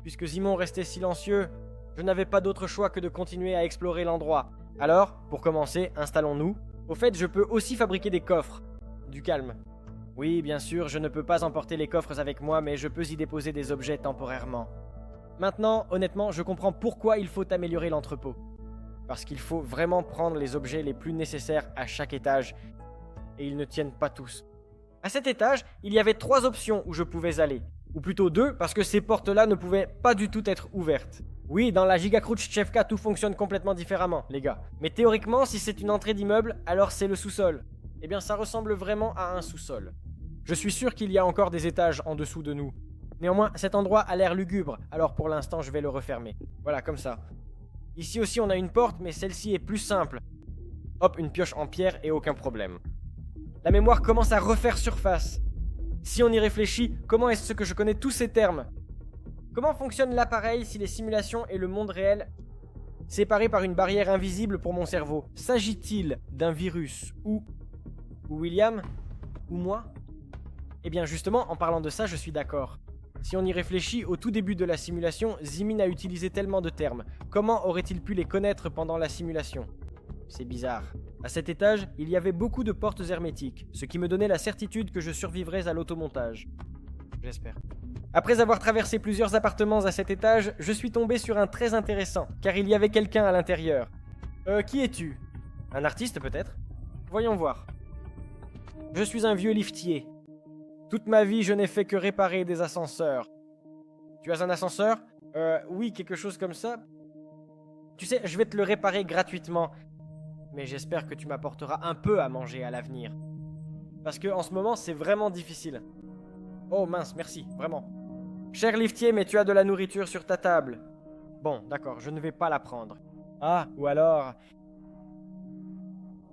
Puisque Simon restait silencieux, je n'avais pas d'autre choix que de continuer à explorer l'endroit. Alors, pour commencer, installons-nous. Au fait, je peux aussi fabriquer des coffres. Du calme. Oui, bien sûr, je ne peux pas emporter les coffres avec moi, mais je peux y déposer des objets temporairement. Maintenant, honnêtement, je comprends pourquoi il faut améliorer l'entrepôt. Parce qu'il faut vraiment prendre les objets les plus nécessaires à chaque étage, et ils ne tiennent pas tous. À cet étage, il y avait 3 options où je pouvais aller. Ou plutôt 2, parce que ces portes-là ne pouvaient pas du tout être ouvertes. Oui, dans la Giga-Khrushchevka, tout fonctionne complètement différemment, les gars. Mais théoriquement, si c'est une entrée d'immeuble, alors c'est le sous-sol. Eh bien, ça ressemble vraiment à un sous-sol. Je suis sûr qu'il y a encore des étages en dessous de nous. Néanmoins, cet endroit a l'air lugubre, alors pour l'instant, je vais le refermer. Voilà, comme ça. Ici aussi, on a une porte, mais celle-ci est plus simple. Hop, une pioche en pierre et aucun problème. La mémoire commence à refaire surface. Si on y réfléchit, comment est-ce que je connais tous ces termes? Comment fonctionne l'appareil si les simulations et le monde réel séparés par une barrière invisible pour mon cerveau? S'agit-il d'un virus ou William? Ou moi? Eh bien justement, en parlant de ça, je suis d'accord. Si on y réfléchit, au tout début de la simulation, Zimin a utilisé tellement de termes. Comment aurait-il pu les connaître pendant la simulation? C'est bizarre. À cet étage, il y avait beaucoup de portes hermétiques, ce qui me donnait la certitude que je survivrais à l'automontage. J'espère. Après avoir traversé plusieurs appartements à cet étage, je suis tombé sur un très intéressant, car il y avait quelqu'un à l'intérieur. Qui es-tu? Un artiste peut-être? Voyons voir. Je suis un vieux liftier. Toute ma vie, je n'ai fait que réparer des ascenseurs. Tu as un ascenseur? Oui, quelque chose comme ça. Tu sais, je vais te le réparer gratuitement. Mais j'espère que tu m'apporteras un peu à manger à l'avenir. Parce que en ce moment, c'est vraiment difficile. Oh mince, merci, vraiment. Cher liftier, mais tu as de la nourriture sur ta table. Bon, d'accord, je ne vais pas la prendre. Ah, ou alors...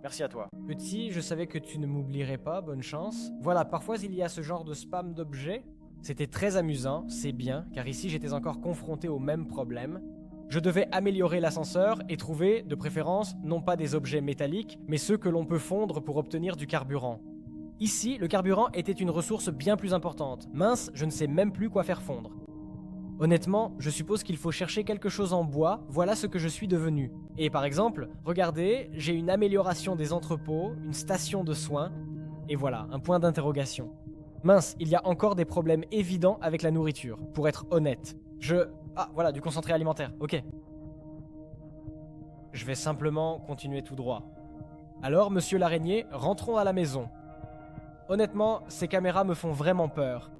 Merci à toi. Petit, je savais que tu ne m'oublierais pas, bonne chance. Voilà, parfois il y a ce genre de spam d'objets. C'était très amusant, c'est bien, car ici j'étais encore confronté au même problème. Je devais améliorer l'ascenseur et trouver, de préférence, non pas des objets métalliques, mais ceux que l'on peut fondre pour obtenir du carburant. Ici, le carburant était une ressource bien plus importante. Mince, je ne sais même plus quoi faire fondre. Honnêtement, je suppose qu'il faut chercher quelque chose en bois, voilà ce que je suis devenu. Et par exemple, regardez, j'ai une amélioration des entrepôts, une station de soins, et voilà, un point d'interrogation. Mince, il y a encore des problèmes évidents avec la nourriture, pour être honnête. Ah, voilà, du concentré alimentaire, ok. Je vais simplement continuer tout droit. Alors, monsieur l'araignée, rentrons à la maison. Honnêtement, ces caméras me font vraiment peur.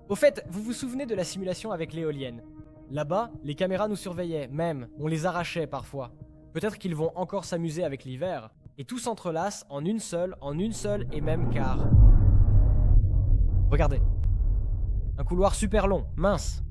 Au fait, vous vous souvenez de la simulation avec l'éolienne? Là-bas, les caméras nous surveillaient, même, on les arrachait parfois. Peut-être qu'ils vont encore s'amuser avec l'hiver. Et tout s'entrelace en une seule et même quart. Regardez. Un couloir super long, mince.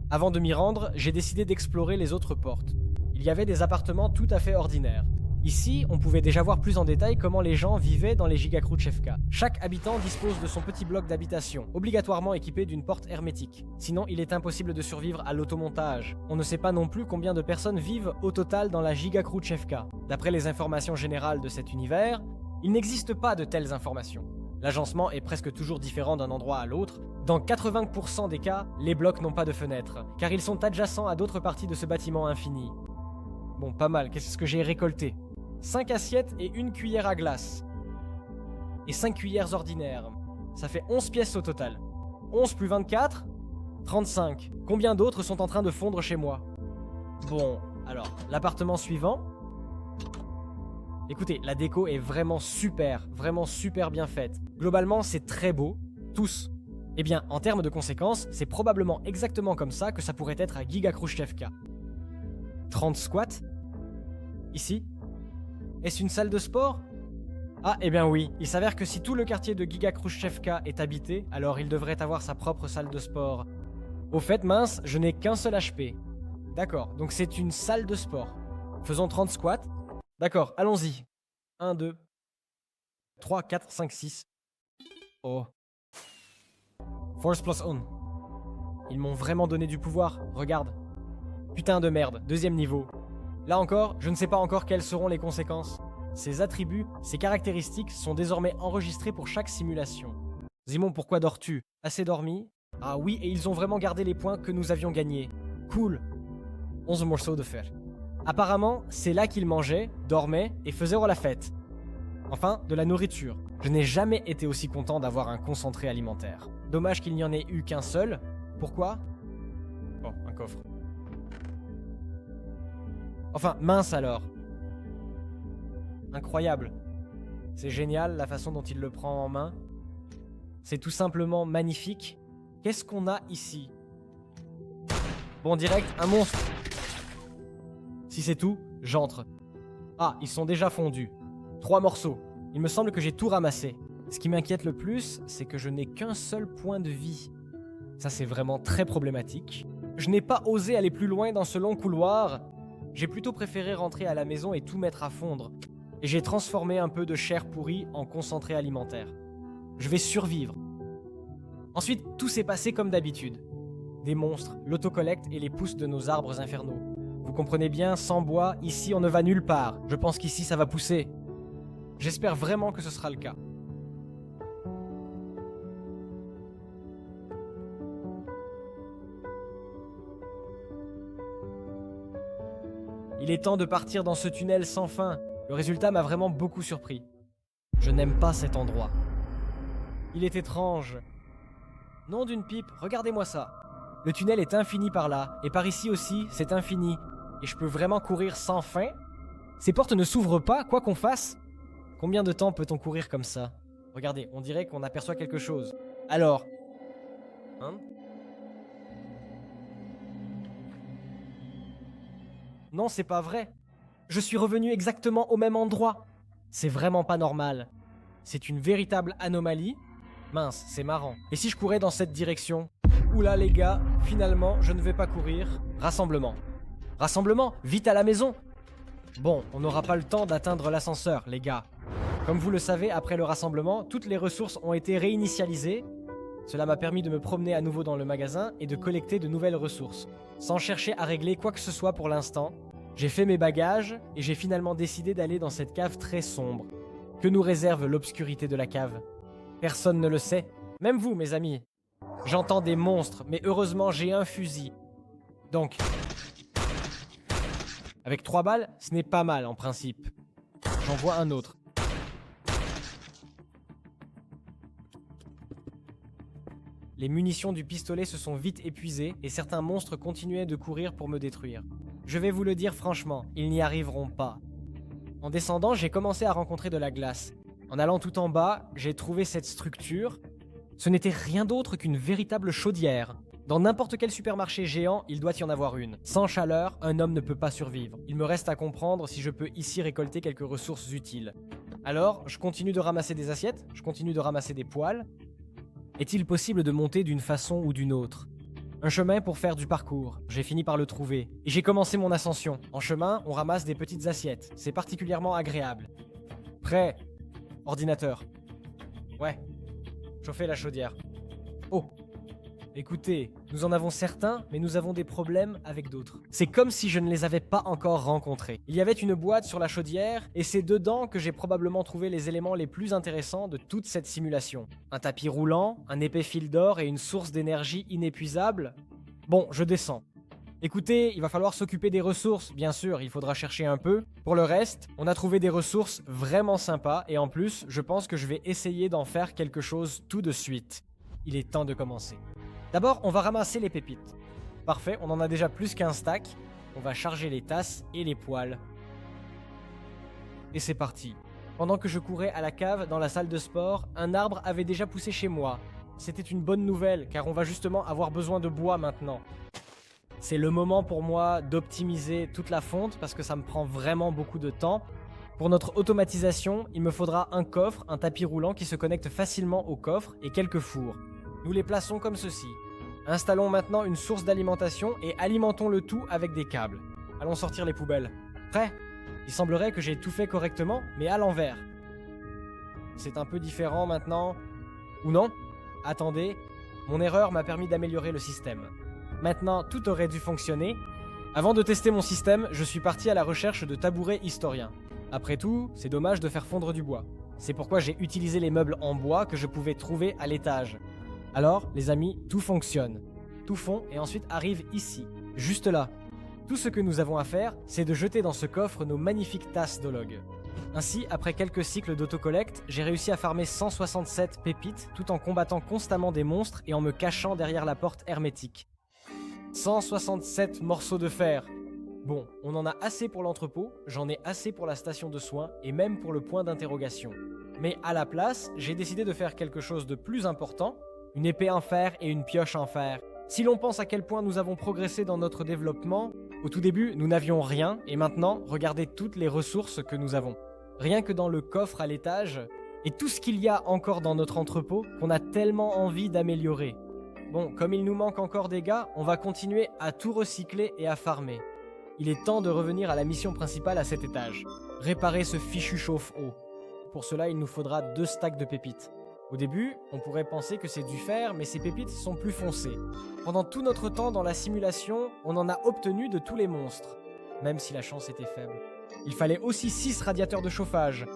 Avant de m'y rendre, j'ai décidé d'explorer les autres portes. Il y avait des appartements tout à fait ordinaires. Ici, on pouvait déjà voir plus en détail comment les gens vivaient dans les Giga-Khrushchevka. Chaque habitant dispose de son petit bloc d'habitation, obligatoirement équipé d'une porte hermétique. Sinon, il est impossible de survivre à l'automontage. On ne sait pas non plus combien de personnes vivent au total dans la Giga-Khrushchevka. D'après les informations générales de cet univers, il n'existe pas de telles informations. L'agencement est presque toujours différent d'un endroit à l'autre. Dans 80% des cas, les blocs n'ont pas de fenêtres, car ils sont adjacents à d'autres parties de ce bâtiment infini. Bon, pas mal, qu'est-ce que j'ai récolté? 5 assiettes et 1 cuillère à glace. Et 5 cuillères ordinaires. Ça fait 11 pièces au total. 11 plus 24, 35. Combien d'autres sont en train de fondre chez moi? Bon, alors, l'appartement suivant. Écoutez, la déco est vraiment super bien faite. Globalement, c'est très beau. Tous. Eh bien, en termes de conséquences, c'est probablement exactement comme ça que ça pourrait être à Giga Khrushchevka. 30 squats? Ici? Est-ce une salle de sport? Ah, eh bien oui, il s'avère que si tout le quartier de Giga Khrushchevka est habité, alors il devrait avoir sa propre salle de sport. Au fait, mince, je n'ai qu'un seul HP. D'accord, donc c'est une salle de sport. Faisons 30 squats. D'accord, allons-y. 1, 2, 3, 4, 5, 6. Oh. Force plus 1. Ils m'ont vraiment donné du pouvoir, regarde. Putain de merde, deuxième niveau. Là encore, je ne sais pas encore quelles seront les conséquences. Ces attributs, ces caractéristiques sont désormais enregistrés pour chaque simulation. Zimon, pourquoi dors-tu? Assez dormi? Ah oui, et ils ont vraiment gardé les points que nous avions gagnés. Cool. 11 morceaux de fer. Apparemment, c'est là qu'ils mangeaient, dormaient et faisaient la fête. Enfin, de la nourriture. Je n'ai jamais été aussi content d'avoir un concentré alimentaire. Dommage qu'il n'y en ait eu qu'un seul. Pourquoi? Oh, un coffre. Enfin, mince alors. Incroyable. C'est génial la façon dont il le prend en main. C'est tout simplement magnifique. Qu'est-ce qu'on a ici? Bon, direct, un monstre. Si c'est tout, j'entre. Ah, ils sont déjà fondus. 3 morceaux. Il me semble que j'ai tout ramassé. Ce qui m'inquiète le plus, c'est que je n'ai qu'un seul point de vie. Ça, c'est vraiment très problématique. Je n'ai pas osé aller plus loin dans ce long couloir. J'ai plutôt préféré rentrer à la maison et tout mettre à fondre. Et j'ai transformé un peu de chair pourrie en concentré alimentaire. Je vais survivre. Ensuite, tout s'est passé comme d'habitude. Des monstres, l'autocollecte et les pousses de nos arbres infernaux. Vous comprenez bien, sans bois, ici on ne va nulle part. Je pense qu'ici ça va pousser. J'espère vraiment que ce sera le cas. Il est temps de partir dans ce tunnel sans fin. Le résultat m'a vraiment beaucoup surpris. Je n'aime pas cet endroit. Il est étrange. Nom d'une pipe, regardez-moi ça. Le tunnel est infini par là, et par ici aussi, c'est infini. Et je peux vraiment courir sans fin? Ces portes ne s'ouvrent pas, quoi qu'on fasse? Combien de temps peut-on courir comme ça? Regardez, on dirait qu'on aperçoit quelque chose. Alors? Hein? Non, c'est pas vrai. Je suis revenu exactement au même endroit. C'est vraiment pas normal. C'est une véritable anomalie. Mince, c'est marrant. Et si je courais dans cette direction? Oula les gars, finalement, je ne vais pas courir. Rassemblement. Rassemblement, vite à la maison! Bon, on n'aura pas le temps d'atteindre l'ascenseur, les gars. Comme vous le savez, après le rassemblement, toutes les ressources ont été réinitialisées. Cela m'a permis de me promener à nouveau dans le magasin et de collecter de nouvelles ressources. Sans chercher à régler quoi que ce soit pour l'instant, j'ai fait mes bagages et j'ai finalement décidé d'aller dans cette cave très sombre. Que nous réserve l'obscurité de la cave? Personne ne le sait, même vous, mes amis. J'entends des monstres, mais heureusement j'ai un fusil. Donc, avec 3 balles, ce n'est pas mal en principe. J'en vois un autre. Les munitions du pistolet se sont vite épuisées et certains monstres continuaient de courir pour me détruire. Je vais vous le dire franchement, ils n'y arriveront pas. En descendant, j'ai commencé à rencontrer de la glace. En allant tout en bas, j'ai trouvé cette structure. Ce n'était rien d'autre qu'une véritable chaudière. Dans n'importe quel supermarché géant, il doit y en avoir une. Sans chaleur, un homme ne peut pas survivre. Il me reste à comprendre si je peux ici récolter quelques ressources utiles. Alors, je continue de ramasser des assiettes, je continue de ramasser des poêles. Est-il possible de monter d'une façon ou d'une autre? Un chemin pour faire du parcours. J'ai fini par le trouver. Et j'ai commencé mon ascension. En chemin, on ramasse des petites assiettes. C'est particulièrement agréable. Prêt? Ordinateur. Ouais. Chauffer la chaudière. Oh. Écoutez, nous en avons certains, mais nous avons des problèmes avec d'autres. C'est comme si je ne les avais pas encore rencontrés. Il y avait une boîte sur la chaudière, et c'est dedans que j'ai probablement trouvé les éléments les plus intéressants de toute cette simulation. Un tapis roulant, un épais fil d'or et une source d'énergie inépuisable. Bon, je descends. Écoutez, il va falloir s'occuper des ressources, bien sûr, il faudra chercher un peu. Pour le reste, on a trouvé des ressources vraiment sympas, et en plus, je pense que je vais essayer d'en faire quelque chose tout de suite. Il est temps de commencer. D'abord, on va ramasser les pépites. Parfait, on en a déjà plus qu'un stack. On va charger les tasses et les poêles. Et c'est parti. Pendant que je courais à la cave dans la salle de sport, un arbre avait déjà poussé chez moi. c'était une bonne nouvelle, car on va justement avoir besoin de bois maintenant. C'est le moment pour moi d'optimiser toute la fonte, parce que ça me prend vraiment beaucoup de temps. Pour notre automatisation, il me faudra un coffre, un tapis roulant qui se connecte facilement au coffre, et quelques fours. Nous les plaçons comme ceci. Installons maintenant une source d'alimentation et alimentons le tout avec des câbles. Allons sortir les poubelles. Prêt ? Il semblerait que j'ai tout fait correctement, mais à l'envers. C'est un peu différent maintenant. Ou non ? Attendez, mon erreur m'a permis d'améliorer le système. Maintenant, tout aurait dû fonctionner. Avant de tester mon système, je suis parti à la recherche de tabourets historiens. Après tout, c'est dommage de faire fondre du bois. C'est pourquoi j'ai utilisé les meubles en bois que je pouvais trouver à l'étage. Alors, les amis, tout fonctionne. Tout fond et ensuite arrive ici, juste là. Tout ce que nous avons à faire, c'est de jeter dans ce coffre nos magnifiques tasses d'Olog. Ainsi, après quelques cycles d'autocollecte, j'ai réussi à farmer 167 pépites tout en combattant constamment des monstres et en me cachant derrière la porte hermétique. 167 morceaux de fer. Bon, on en a assez pour l'entrepôt, j'en ai assez pour la station de soins et même pour le point d'interrogation. Mais à la place, j'ai décidé de faire quelque chose de plus important, une épée en fer et une pioche en fer. Si l'on pense à quel point nous avons progressé dans notre développement, au tout début, nous n'avions rien, et maintenant, regardez toutes les ressources que nous avons. Rien que dans le coffre à l'étage, et tout ce qu'il y a encore dans notre entrepôt qu'on a tellement envie d'améliorer. Bon, comme il nous manque encore des gars, on va continuer à tout recycler et à farmer. Il est temps de revenir à la mission principale à cet étage. Réparer ce fichu chauffe-eau. Pour cela, il nous faudra 2 stacks de pépites. Au début, on pourrait penser que c'est du fer, mais ces pépites sont plus foncées. Pendant tout notre temps dans la simulation, on en a obtenu de tous les monstres, même si la chance était faible. Il fallait aussi 6 radiateurs de chauffage.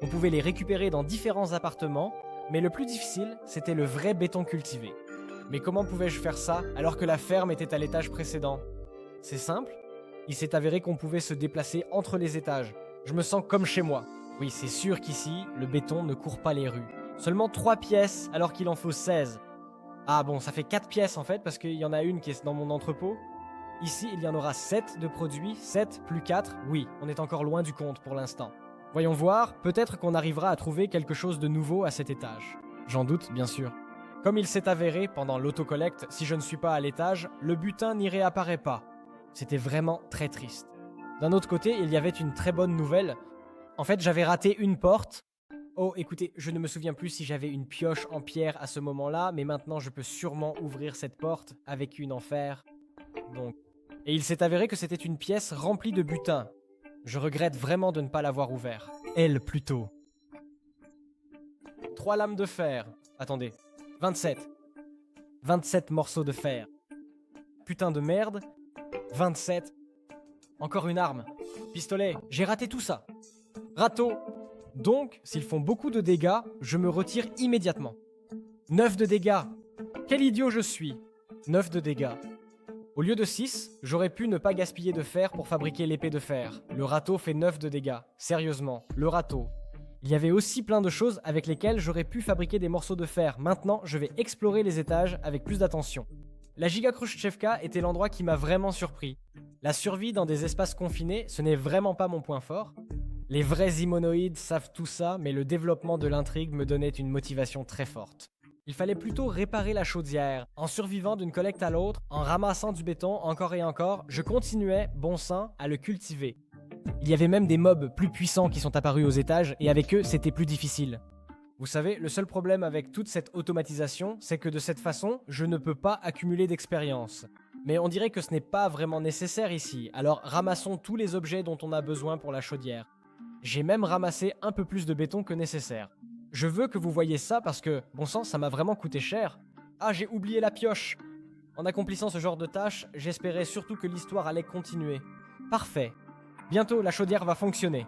On pouvait les récupérer dans différents appartements, mais le plus difficile, c'était le vrai béton cultivé. Mais comment pouvais-je faire ça alors que la ferme était à l'étage précédent ? C'est simple, il s'est avéré qu'on pouvait se déplacer entre les étages. Je me sens comme chez moi. Oui, c'est sûr qu'ici, le béton ne court pas les rues. Seulement 3 pièces alors qu'il en faut 16. Ah bon, ça fait 4 pièces en fait parce qu'il y en a une qui est dans mon entrepôt. Ici, il y en aura 7 de produits, 7 plus 4. Oui, on est encore loin du compte pour l'instant. Voyons voir, peut-être qu'on arrivera à trouver quelque chose de nouveau à cet étage. J'en doute, bien sûr. Comme il s'est avéré pendant l'autocollecte, si je ne suis pas à l'étage, le butin n'y réapparaît pas. C'était vraiment très triste. D'un autre côté, il y avait une très bonne nouvelle. En fait, j'avais raté une porte. Oh, écoutez, je ne me souviens plus si j'avais une pioche en pierre à ce moment-là, mais maintenant je peux sûrement ouvrir cette porte avec une en fer. Donc... Et il s'est avéré que c'était une pièce remplie de butin. Je regrette vraiment de ne pas l'avoir ouvert. Elle, plutôt. 3 lames de fer. Attendez. 27. 27 morceaux de fer. Putain de merde. 27. Encore une arme. Pistolet. J'ai raté tout ça. Râteau. Donc, s'ils font beaucoup de dégâts, je me retire immédiatement. 9 de dégâts. Quel idiot je suis. 9 de dégâts. Au lieu de 6, j'aurais pu ne pas gaspiller de fer pour fabriquer l'épée de fer. Le râteau fait 9 de dégâts. Sérieusement, le râteau. Il y avait aussi plein de choses avec lesquelles j'aurais pu fabriquer des morceaux de fer. Maintenant, je vais explorer les étages avec plus d'attention. La Giga Khrushchevka était l'endroit qui m'a vraiment surpris. La survie dans des espaces confinés, ce n'est vraiment pas mon point fort. Les vrais Imonoïdes savent tout ça, mais le développement de l'intrigue me donnait une motivation très forte. Il fallait plutôt réparer la chaudière. En survivant d'une collecte à l'autre, en ramassant du béton encore et encore, je continuais, bon sang, à le cultiver. Il y avait même des mobs plus puissants qui sont apparus aux étages, et avec eux, c'était plus difficile. Vous savez, le seul problème avec toute cette automatisation, c'est que de cette façon, je ne peux pas accumuler d'expérience. Mais on dirait que ce n'est pas vraiment nécessaire ici, alors ramassons tous les objets dont on a besoin pour la chaudière. J'ai même ramassé un peu plus de béton que nécessaire. Je veux que vous voyiez ça parce que, bon sang, ça m'a vraiment coûté cher. Ah, j'ai oublié la pioche. En accomplissant ce genre de tâche, j'espérais surtout que l'histoire allait continuer. Parfait. Bientôt, la chaudière va fonctionner.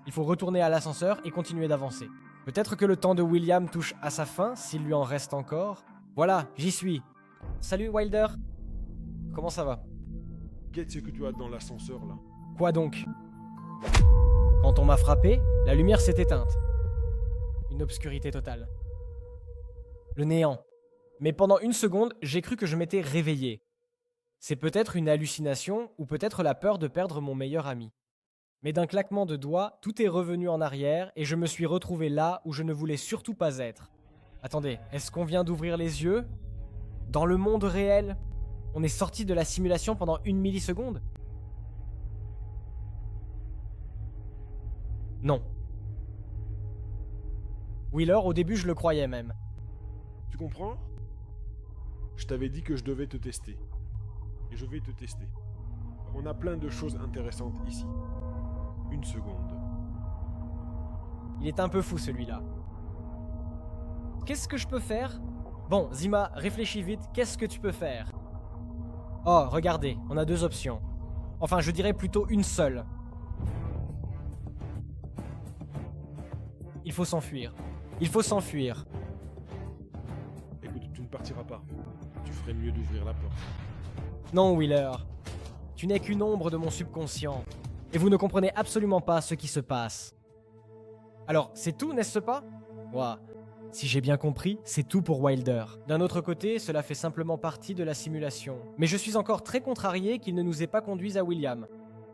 Il faut retourner à l'ascenseur et continuer d'avancer. Peut-être que le temps de William touche à sa fin, s'il lui en reste encore. Voilà, j'y suis. Salut Wilder. Comment ça va? Qu'est-ce que tu as dans l'ascenseur là? Quoi donc? Quand on m'a frappé, la lumière s'est éteinte. Une obscurité totale. Le néant. Mais pendant une seconde, j'ai cru que je m'étais réveillé. C'est peut-être une hallucination ou peut-être la peur de perdre mon meilleur ami. Mais d'un claquement de doigts, tout est revenu en arrière et je me suis retrouvé là où je ne voulais surtout pas être. Attendez, est-ce qu'on vient d'ouvrir les yeux? Dans le monde réel, on est sorti de la simulation pendant 1 milliseconde? Non. Wheeler, au début, je le croyais même. Tu comprends? Je t'avais dit que je devais te tester. Et je vais te tester. On a plein de choses intéressantes ici. Une seconde. Il est un peu fou celui-là. Qu'est-ce que je peux faire? Bon, Zima, réfléchis vite, qu'est-ce que tu peux faire? Oh, regardez, on a 2 options. Enfin, je dirais plutôt une seule. Il faut s'enfuir. Il faut s'enfuir. Écoute, tu ne partiras pas. Tu ferais mieux d'ouvrir la porte. Non, Wheeler. Tu n'es qu'une ombre de mon subconscient. Et vous ne comprenez absolument pas ce qui se passe. Alors, c'est tout, n'est-ce pas? Ouah. Si j'ai bien compris, c'est tout pour Wilder. D'un autre côté, cela fait simplement partie de la simulation. Mais je suis encore très contrarié qu'il ne nous ait pas conduits à William.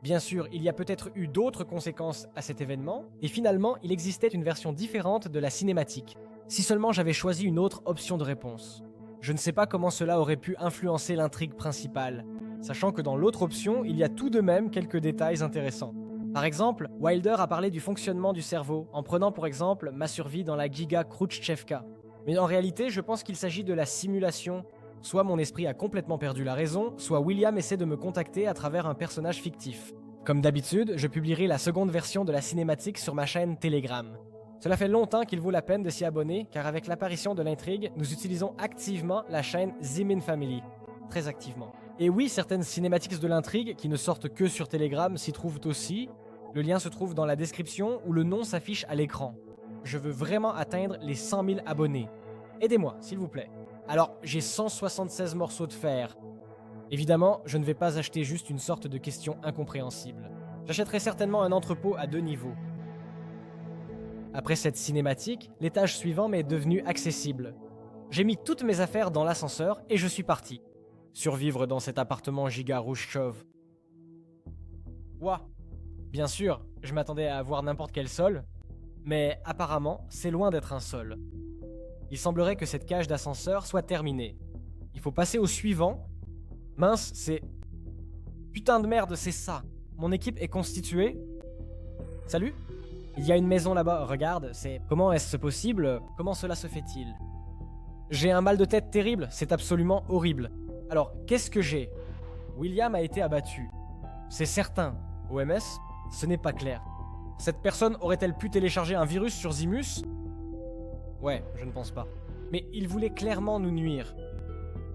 Bien sûr, il y a peut-être eu d'autres conséquences à cet événement, et finalement, il existait une version différente de la cinématique. Si seulement j'avais choisi une autre option de réponse. Je ne sais pas comment cela aurait pu influencer l'intrigue principale, sachant que dans l'autre option, il y a tout de même quelques détails intéressants. Par exemple, Wilder a parlé du fonctionnement du cerveau, en prenant pour exemple ma survie dans la Giga Khrouchtchevka. Mais en réalité, je pense qu'il s'agit de la simulation. Soit mon esprit a complètement perdu la raison, soit William essaie de me contacter à travers un personnage fictif. Comme d'habitude, je publierai la seconde version de la cinématique sur ma chaîne Telegram. Cela fait longtemps qu'il vaut la peine de s'y abonner, car avec l'apparition de l'intrigue, nous utilisons activement la chaîne Zimin Family. Très activement. Et oui, certaines cinématiques de l'intrigue, qui ne sortent que sur Telegram, s'y trouvent aussi. Le lien se trouve dans la description où le nom s'affiche à l'écran. Je veux vraiment atteindre les 100 000 abonnés. Aidez-moi, s'il vous plaît. Alors, j'ai 176 morceaux de fer. Évidemment, je ne vais pas acheter juste une sorte de question incompréhensible. J'achèterai certainement un entrepôt à 2 niveaux. Après cette cinématique, l'étage suivant m'est devenu accessible. J'ai mis toutes mes affaires dans l'ascenseur et je suis parti. Survivre dans cet appartement giga Rouchchov. Ouah. Bien sûr, je m'attendais à avoir n'importe quel sol, mais apparemment, c'est loin d'être un sol. Il semblerait que cette cage d'ascenseur soit terminée. Il faut passer au suivant. Mince, c'est... Putain de merde, c'est ça. Mon équipe est constituée. Salut? Il y a une maison là-bas, regarde, c'est... Comment est-ce possible? Comment cela se fait-il? J'ai un mal de tête terrible, c'est absolument horrible. Alors, qu'est-ce que j'ai? William a été abattu. C'est certain. OMS? Ce n'est pas clair. Cette personne aurait-elle pu télécharger un virus sur Zimus? Ouais, je ne pense pas. Mais il voulait clairement nous nuire.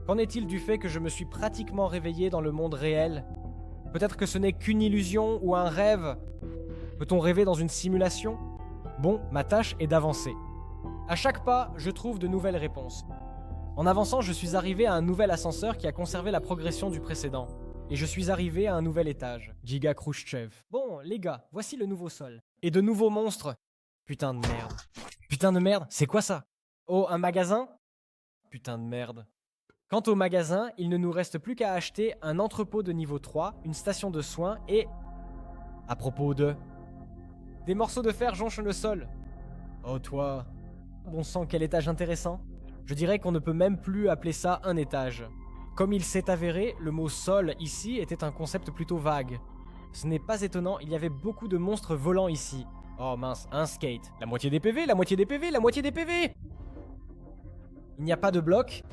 Qu'en est-il du fait que je me suis pratiquement réveillé dans le monde réel? Peut-être que ce n'est qu'une illusion ou un rêve? Peut-on rêver dans une simulation? Bon, ma tâche est d'avancer. À chaque pas, je trouve de nouvelles réponses. En avançant, je suis arrivé à un nouvel ascenseur qui a conservé la progression du précédent. Et je suis arrivé à un nouvel étage, Giga Khrouchtchev. Bon, les gars, voici le nouveau sol. Et de nouveaux monstres. Putain de merde. Putain de merde, c'est quoi ça? Oh, un magasin? Putain de merde. Quant au magasin, il ne nous reste plus qu'à acheter un entrepôt de niveau 3, une station de soins et... À propos de... Des morceaux de fer jonchent le sol. Oh toi... Bon sang, quel étage intéressant. Je dirais qu'on ne peut même plus appeler ça un étage. Comme il s'est avéré, le mot sol ici était un concept plutôt vague. Ce n'est pas étonnant, il y avait beaucoup de monstres volants ici. Oh mince, un skate. La moitié des PV, la moitié des PV, la moitié des PV! Il n'y a pas de bloc.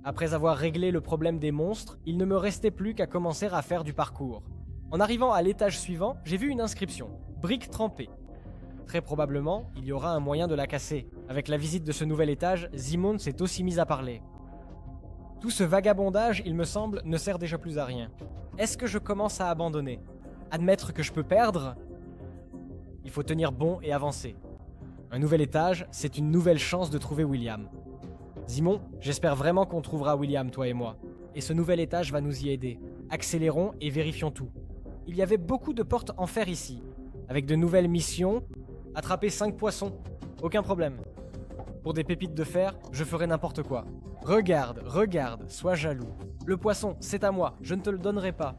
Après avoir réglé le problème des monstres, il ne me restait plus qu'à commencer à faire du parcours. En arrivant à l'étage suivant, j'ai vu une inscription. Brique trempée. Très probablement, il y aura un moyen de la casser. Avec la visite de ce nouvel étage, Zimon s'est aussi mis à parler. Tout ce vagabondage, il me semble, ne sert déjà plus à rien. Est-ce que je commence à abandonner? Admettre que je peux perdre? Il faut tenir bon et avancer. Un nouvel étage, c'est une nouvelle chance de trouver William. Zimon, j'espère vraiment qu'on trouvera William, toi et moi. Et ce nouvel étage va nous y aider. Accélérons et vérifions tout. Il y avait beaucoup de portes en fer ici. Avec de nouvelles missions, attraper 5 poissons. Aucun problème. Pour des pépites de fer, je ferai n'importe quoi. Regarde, regarde, sois jaloux. Le poisson, c'est à moi, je ne te le donnerai pas.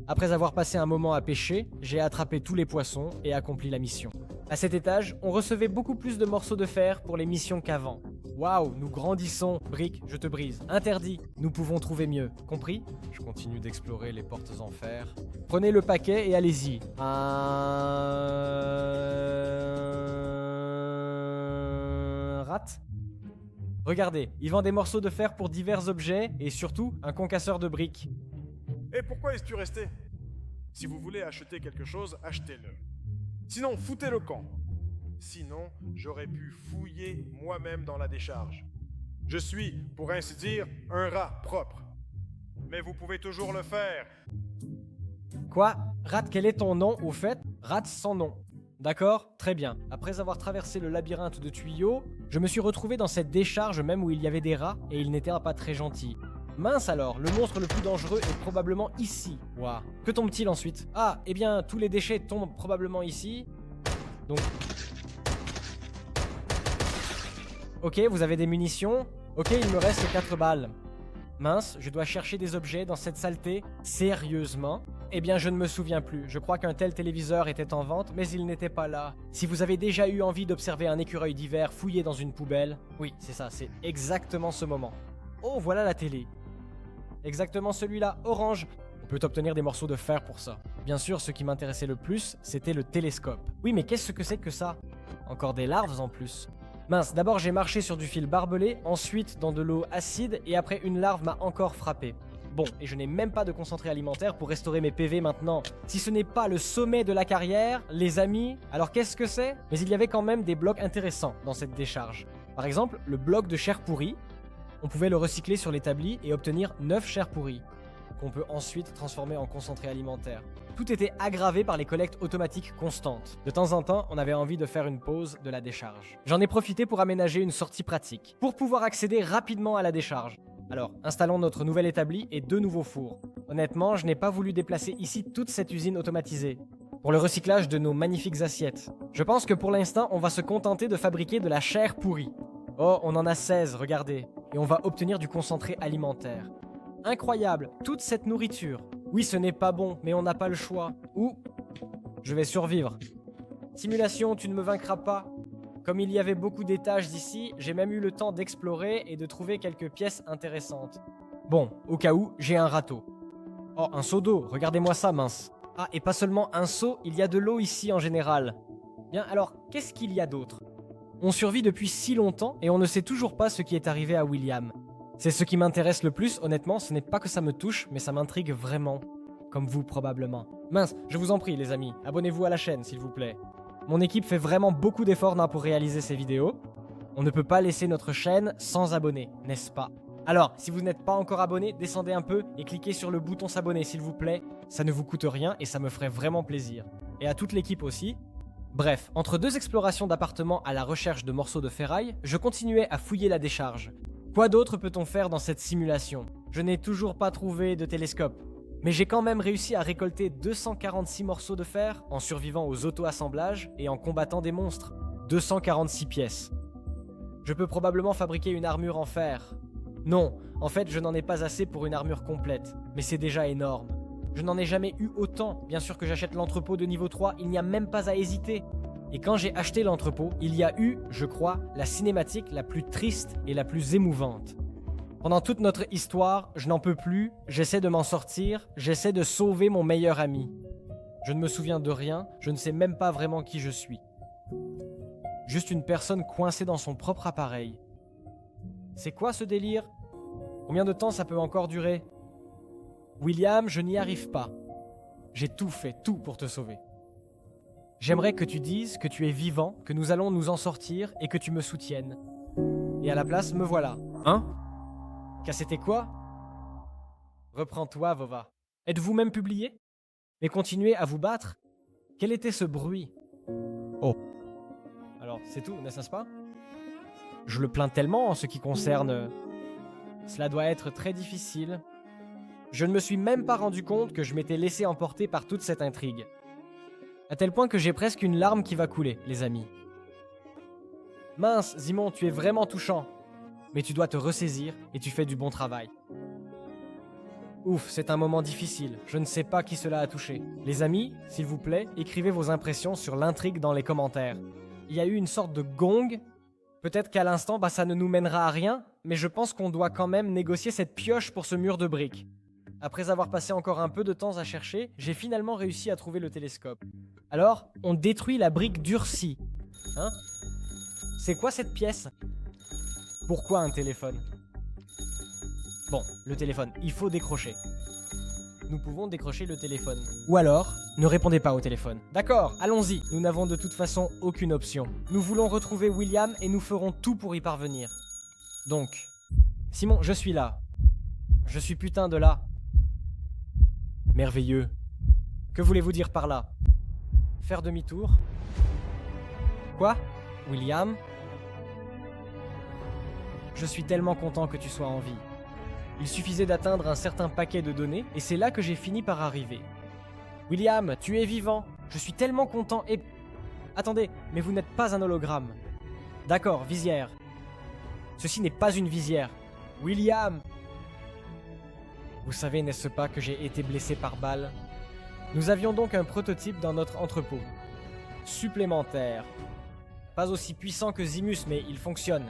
Après avoir passé un moment à pêcher, j'ai attrapé tous les poissons et accompli la mission. À cet étage, on recevait beaucoup plus de morceaux de fer pour les missions qu'avant. Waouh, nous grandissons. Brick, je te brise. Interdit. Nous pouvons trouver mieux. Compris? Je continue d'explorer les portes en fer. Prenez le paquet et allez-y. Un rat? Regardez, il vend des morceaux de fer pour divers objets et surtout un concasseur de briques. Et pourquoi es-tu resté? Si vous voulez acheter quelque chose, achetez-le. Sinon, foutez le camp. Sinon, j'aurais pu fouiller moi-même dans la décharge. Je suis, pour ainsi dire, un rat propre. Mais vous pouvez toujours le faire. Quoi? Rat, quel est ton nom au fait? Rat sans nom. D'accord, très bien. Après avoir traversé le labyrinthe de tuyaux, je me suis retrouvé dans cette décharge même où il y avait des rats et ils n'étaient pas très gentils. Mince alors, le monstre le plus dangereux est probablement ici. Waouh. Que tombe-t-il ensuite? Ah, eh bien, tous les déchets tombent probablement ici. Donc... Ok, vous avez des munitions. Ok, il me reste 4 balles. Mince, je dois chercher des objets dans cette saleté. Sérieusement? Eh bien, je ne me souviens plus. Je crois qu'un tel téléviseur était en vente, mais il n'était pas là. Si vous avez déjà eu envie d'observer un écureuil d'hiver fouillé dans une poubelle... Oui, c'est ça, c'est exactement ce moment. Oh, voilà la télé. Exactement celui-là, orange. On peut obtenir des morceaux de fer pour ça. Bien sûr, ce qui m'intéressait le plus, c'était le télescope. Oui, mais qu'est-ce que c'est que ça? Encore des larves en plus. Mince, d'abord j'ai marché sur du fil barbelé, ensuite dans de l'eau acide, et après une larve m'a encore frappé. Bon, et je n'ai même pas de concentré alimentaire pour restaurer mes PV maintenant. Si ce n'est pas le sommet de la carrière, les amis, alors qu'est-ce que c'est? Mais il y avait quand même des blocs intéressants dans cette décharge. Par exemple, le bloc de chair pourrie. On pouvait le recycler sur l'établi et obtenir 9 chairs pourries, qu'on peut ensuite transformer en concentré alimentaire. Tout était aggravé par les collectes automatiques constantes. De temps en temps, on avait envie de faire une pause de la décharge. J'en ai profité pour aménager une sortie pratique, pour pouvoir accéder rapidement à la décharge. Alors, installons notre nouvel établi et 2 nouveaux fours. Honnêtement, je n'ai pas voulu déplacer ici toute cette usine automatisée, pour le recyclage de nos magnifiques assiettes. Je pense que pour l'instant, on va se contenter de fabriquer de la chair pourrie. Oh, on en a 16, regardez. Et on va obtenir du concentré alimentaire. Incroyable, toute cette nourriture. Oui, ce n'est pas bon, mais on n'a pas le choix. Ou, je vais survivre. Simulation, tu ne me vaincras pas. Comme il y avait beaucoup d'étages d'ici, j'ai même eu le temps d'explorer et de trouver quelques pièces intéressantes. Bon, au cas où, j'ai un râteau. Oh, un seau d'eau, regardez-moi ça, mince. Ah, et pas seulement un seau, il y a de l'eau ici en général. Bien, alors, qu'est-ce qu'il y a d'autre? On survit depuis si longtemps et on ne sait toujours pas ce qui est arrivé à William. C'est ce qui m'intéresse le plus, honnêtement, ce n'est pas que ça me touche, mais ça m'intrigue vraiment. Comme vous, probablement. Mince, je vous en prie, les amis, abonnez-vous à la chaîne, s'il vous plaît. Mon équipe fait vraiment beaucoup d'efforts pour réaliser ces vidéos. On ne peut pas laisser notre chaîne sans abonnés, n'est-ce pas? Alors, si vous n'êtes pas encore abonné, descendez un peu et cliquez sur le bouton s'abonner, s'il vous plaît. Ça ne vous coûte rien et ça me ferait vraiment plaisir. Et à toute l'équipe aussi. Bref, entre 2 explorations d'appartements à la recherche de morceaux de ferraille, je continuais à fouiller la décharge. Quoi d'autre peut-on faire dans cette simulation? Je n'ai toujours pas trouvé de télescope. Mais j'ai quand même réussi à récolter 246 morceaux de fer en survivant aux auto-assemblages et en combattant des monstres. 246 pièces. Je peux probablement fabriquer une armure en fer. Non, en fait je n'en ai pas assez pour une armure complète, mais c'est déjà énorme. Je n'en ai jamais eu autant. Bien sûr que j'achète l'entrepôt de niveau 3, il n'y a même pas à hésiter. Et quand j'ai acheté l'entrepôt, il y a eu, je crois, la cinématique la plus triste et la plus émouvante. Pendant toute notre histoire, je n'en peux plus, j'essaie de m'en sortir, j'essaie de sauver mon meilleur ami. Je ne me souviens de rien, je ne sais même pas vraiment qui je suis. Juste une personne coincée dans son propre appareil. C'est quoi ce délire? Combien de temps ça peut encore durer? William, je n'y arrive pas. J'ai tout fait, tout pour te sauver. J'aimerais que tu dises que tu es vivant, que nous allons nous en sortir et que tu me soutiennes. Et à la place, me voilà. Hein? Car c'était quoi? Reprends-toi, Vova. Êtes-vous même publié? Mais continuez à vous battre? Quel était ce bruit? Oh. Alors, c'est tout, n'est-ce pas? Je le plains tellement en ce qui concerne... Cela doit être très difficile. Je ne me suis même pas rendu compte que je m'étais laissé emporter par toute cette intrigue. À tel point que j'ai presque une larme qui va couler, les amis. Mince, Simon, tu es vraiment touchant. Mais tu dois te ressaisir et tu fais du bon travail. Ouf, c'est un moment difficile. Je ne sais pas qui cela a touché. Les amis, s'il vous plaît, écrivez vos impressions sur l'intrigue dans les commentaires. Il y a eu une sorte de gong. Peut-être qu'à l'instant, ça ne nous mènera à rien, mais je pense qu'on doit quand même négocier cette pioche pour ce mur de briques. Après avoir passé encore un peu de temps à chercher, j'ai finalement réussi à trouver le télescope. Alors, on détruit la brique durcie. Hein? C'est quoi cette pièce? Pourquoi un téléphone? Bon, le téléphone, il faut décrocher. Nous pouvons décrocher le téléphone. Ou alors, ne répondez pas au téléphone. D'accord, allons-y. Nous n'avons de toute façon aucune option. Nous voulons retrouver William et nous ferons tout pour y parvenir. Donc, Simon, je suis là. Je suis putain de là. Merveilleux. Que voulez-vous dire par là? Faire demi-tour? Quoi? William? Je suis tellement content que tu sois en vie. Il suffisait d'atteindre un certain paquet de données, et c'est là que j'ai fini par arriver. William, tu es vivant. Je suis tellement content et... Attendez, mais vous n'êtes pas un hologramme. D'accord, visière. Ceci n'est pas une visière. William! Vous savez, n'est-ce pas, que j'ai été blessé par balle? Nous avions donc un prototype dans notre entrepôt. Supplémentaire. Pas aussi puissant que Zimus, mais il fonctionne.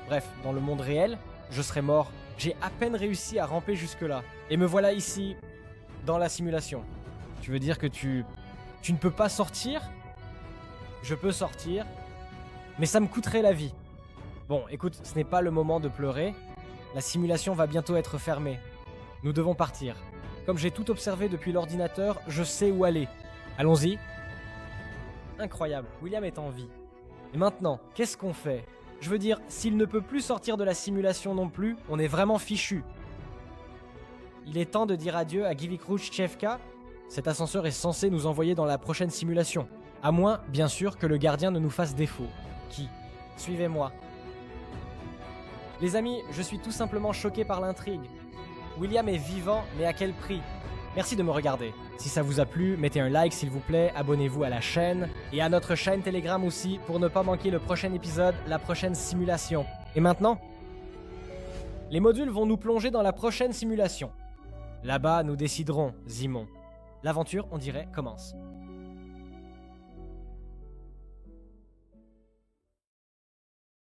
Bref, dans le monde réel, je serais mort. J'ai à peine réussi à ramper jusque-là. Et me voilà ici, dans la simulation. Tu veux dire que tu ne peux pas sortir? Je peux sortir, mais ça me coûterait la vie. Bon, écoute, ce n'est pas le moment de pleurer. La simulation va bientôt être fermée. Nous devons partir. Comme j'ai tout observé depuis l'ordinateur, je sais où aller. Allons-y. Incroyable, William est en vie. Et maintenant, qu'est-ce qu'on fait? Je veux dire, s'il ne peut plus sortir de la simulation non plus, on est vraiment fichu. Il est temps de dire adieu à Givikrushchevka. Cet ascenseur est censé nous envoyer dans la prochaine simulation. À moins, bien sûr, que le gardien ne nous fasse défaut. Qui? Suivez-moi. Les amis, je suis tout simplement choqué par l'intrigue. William est vivant, mais à quel prix? Merci de me regarder. Si ça vous a plu, mettez un like s'il vous plaît, abonnez-vous à la chaîne, et à notre chaîne Telegram aussi, pour ne pas manquer le prochain épisode, la prochaine simulation. Et maintenant, les modules vont nous plonger dans la prochaine simulation. Là-bas, nous déciderons, Zimon. L'aventure, on dirait, commence.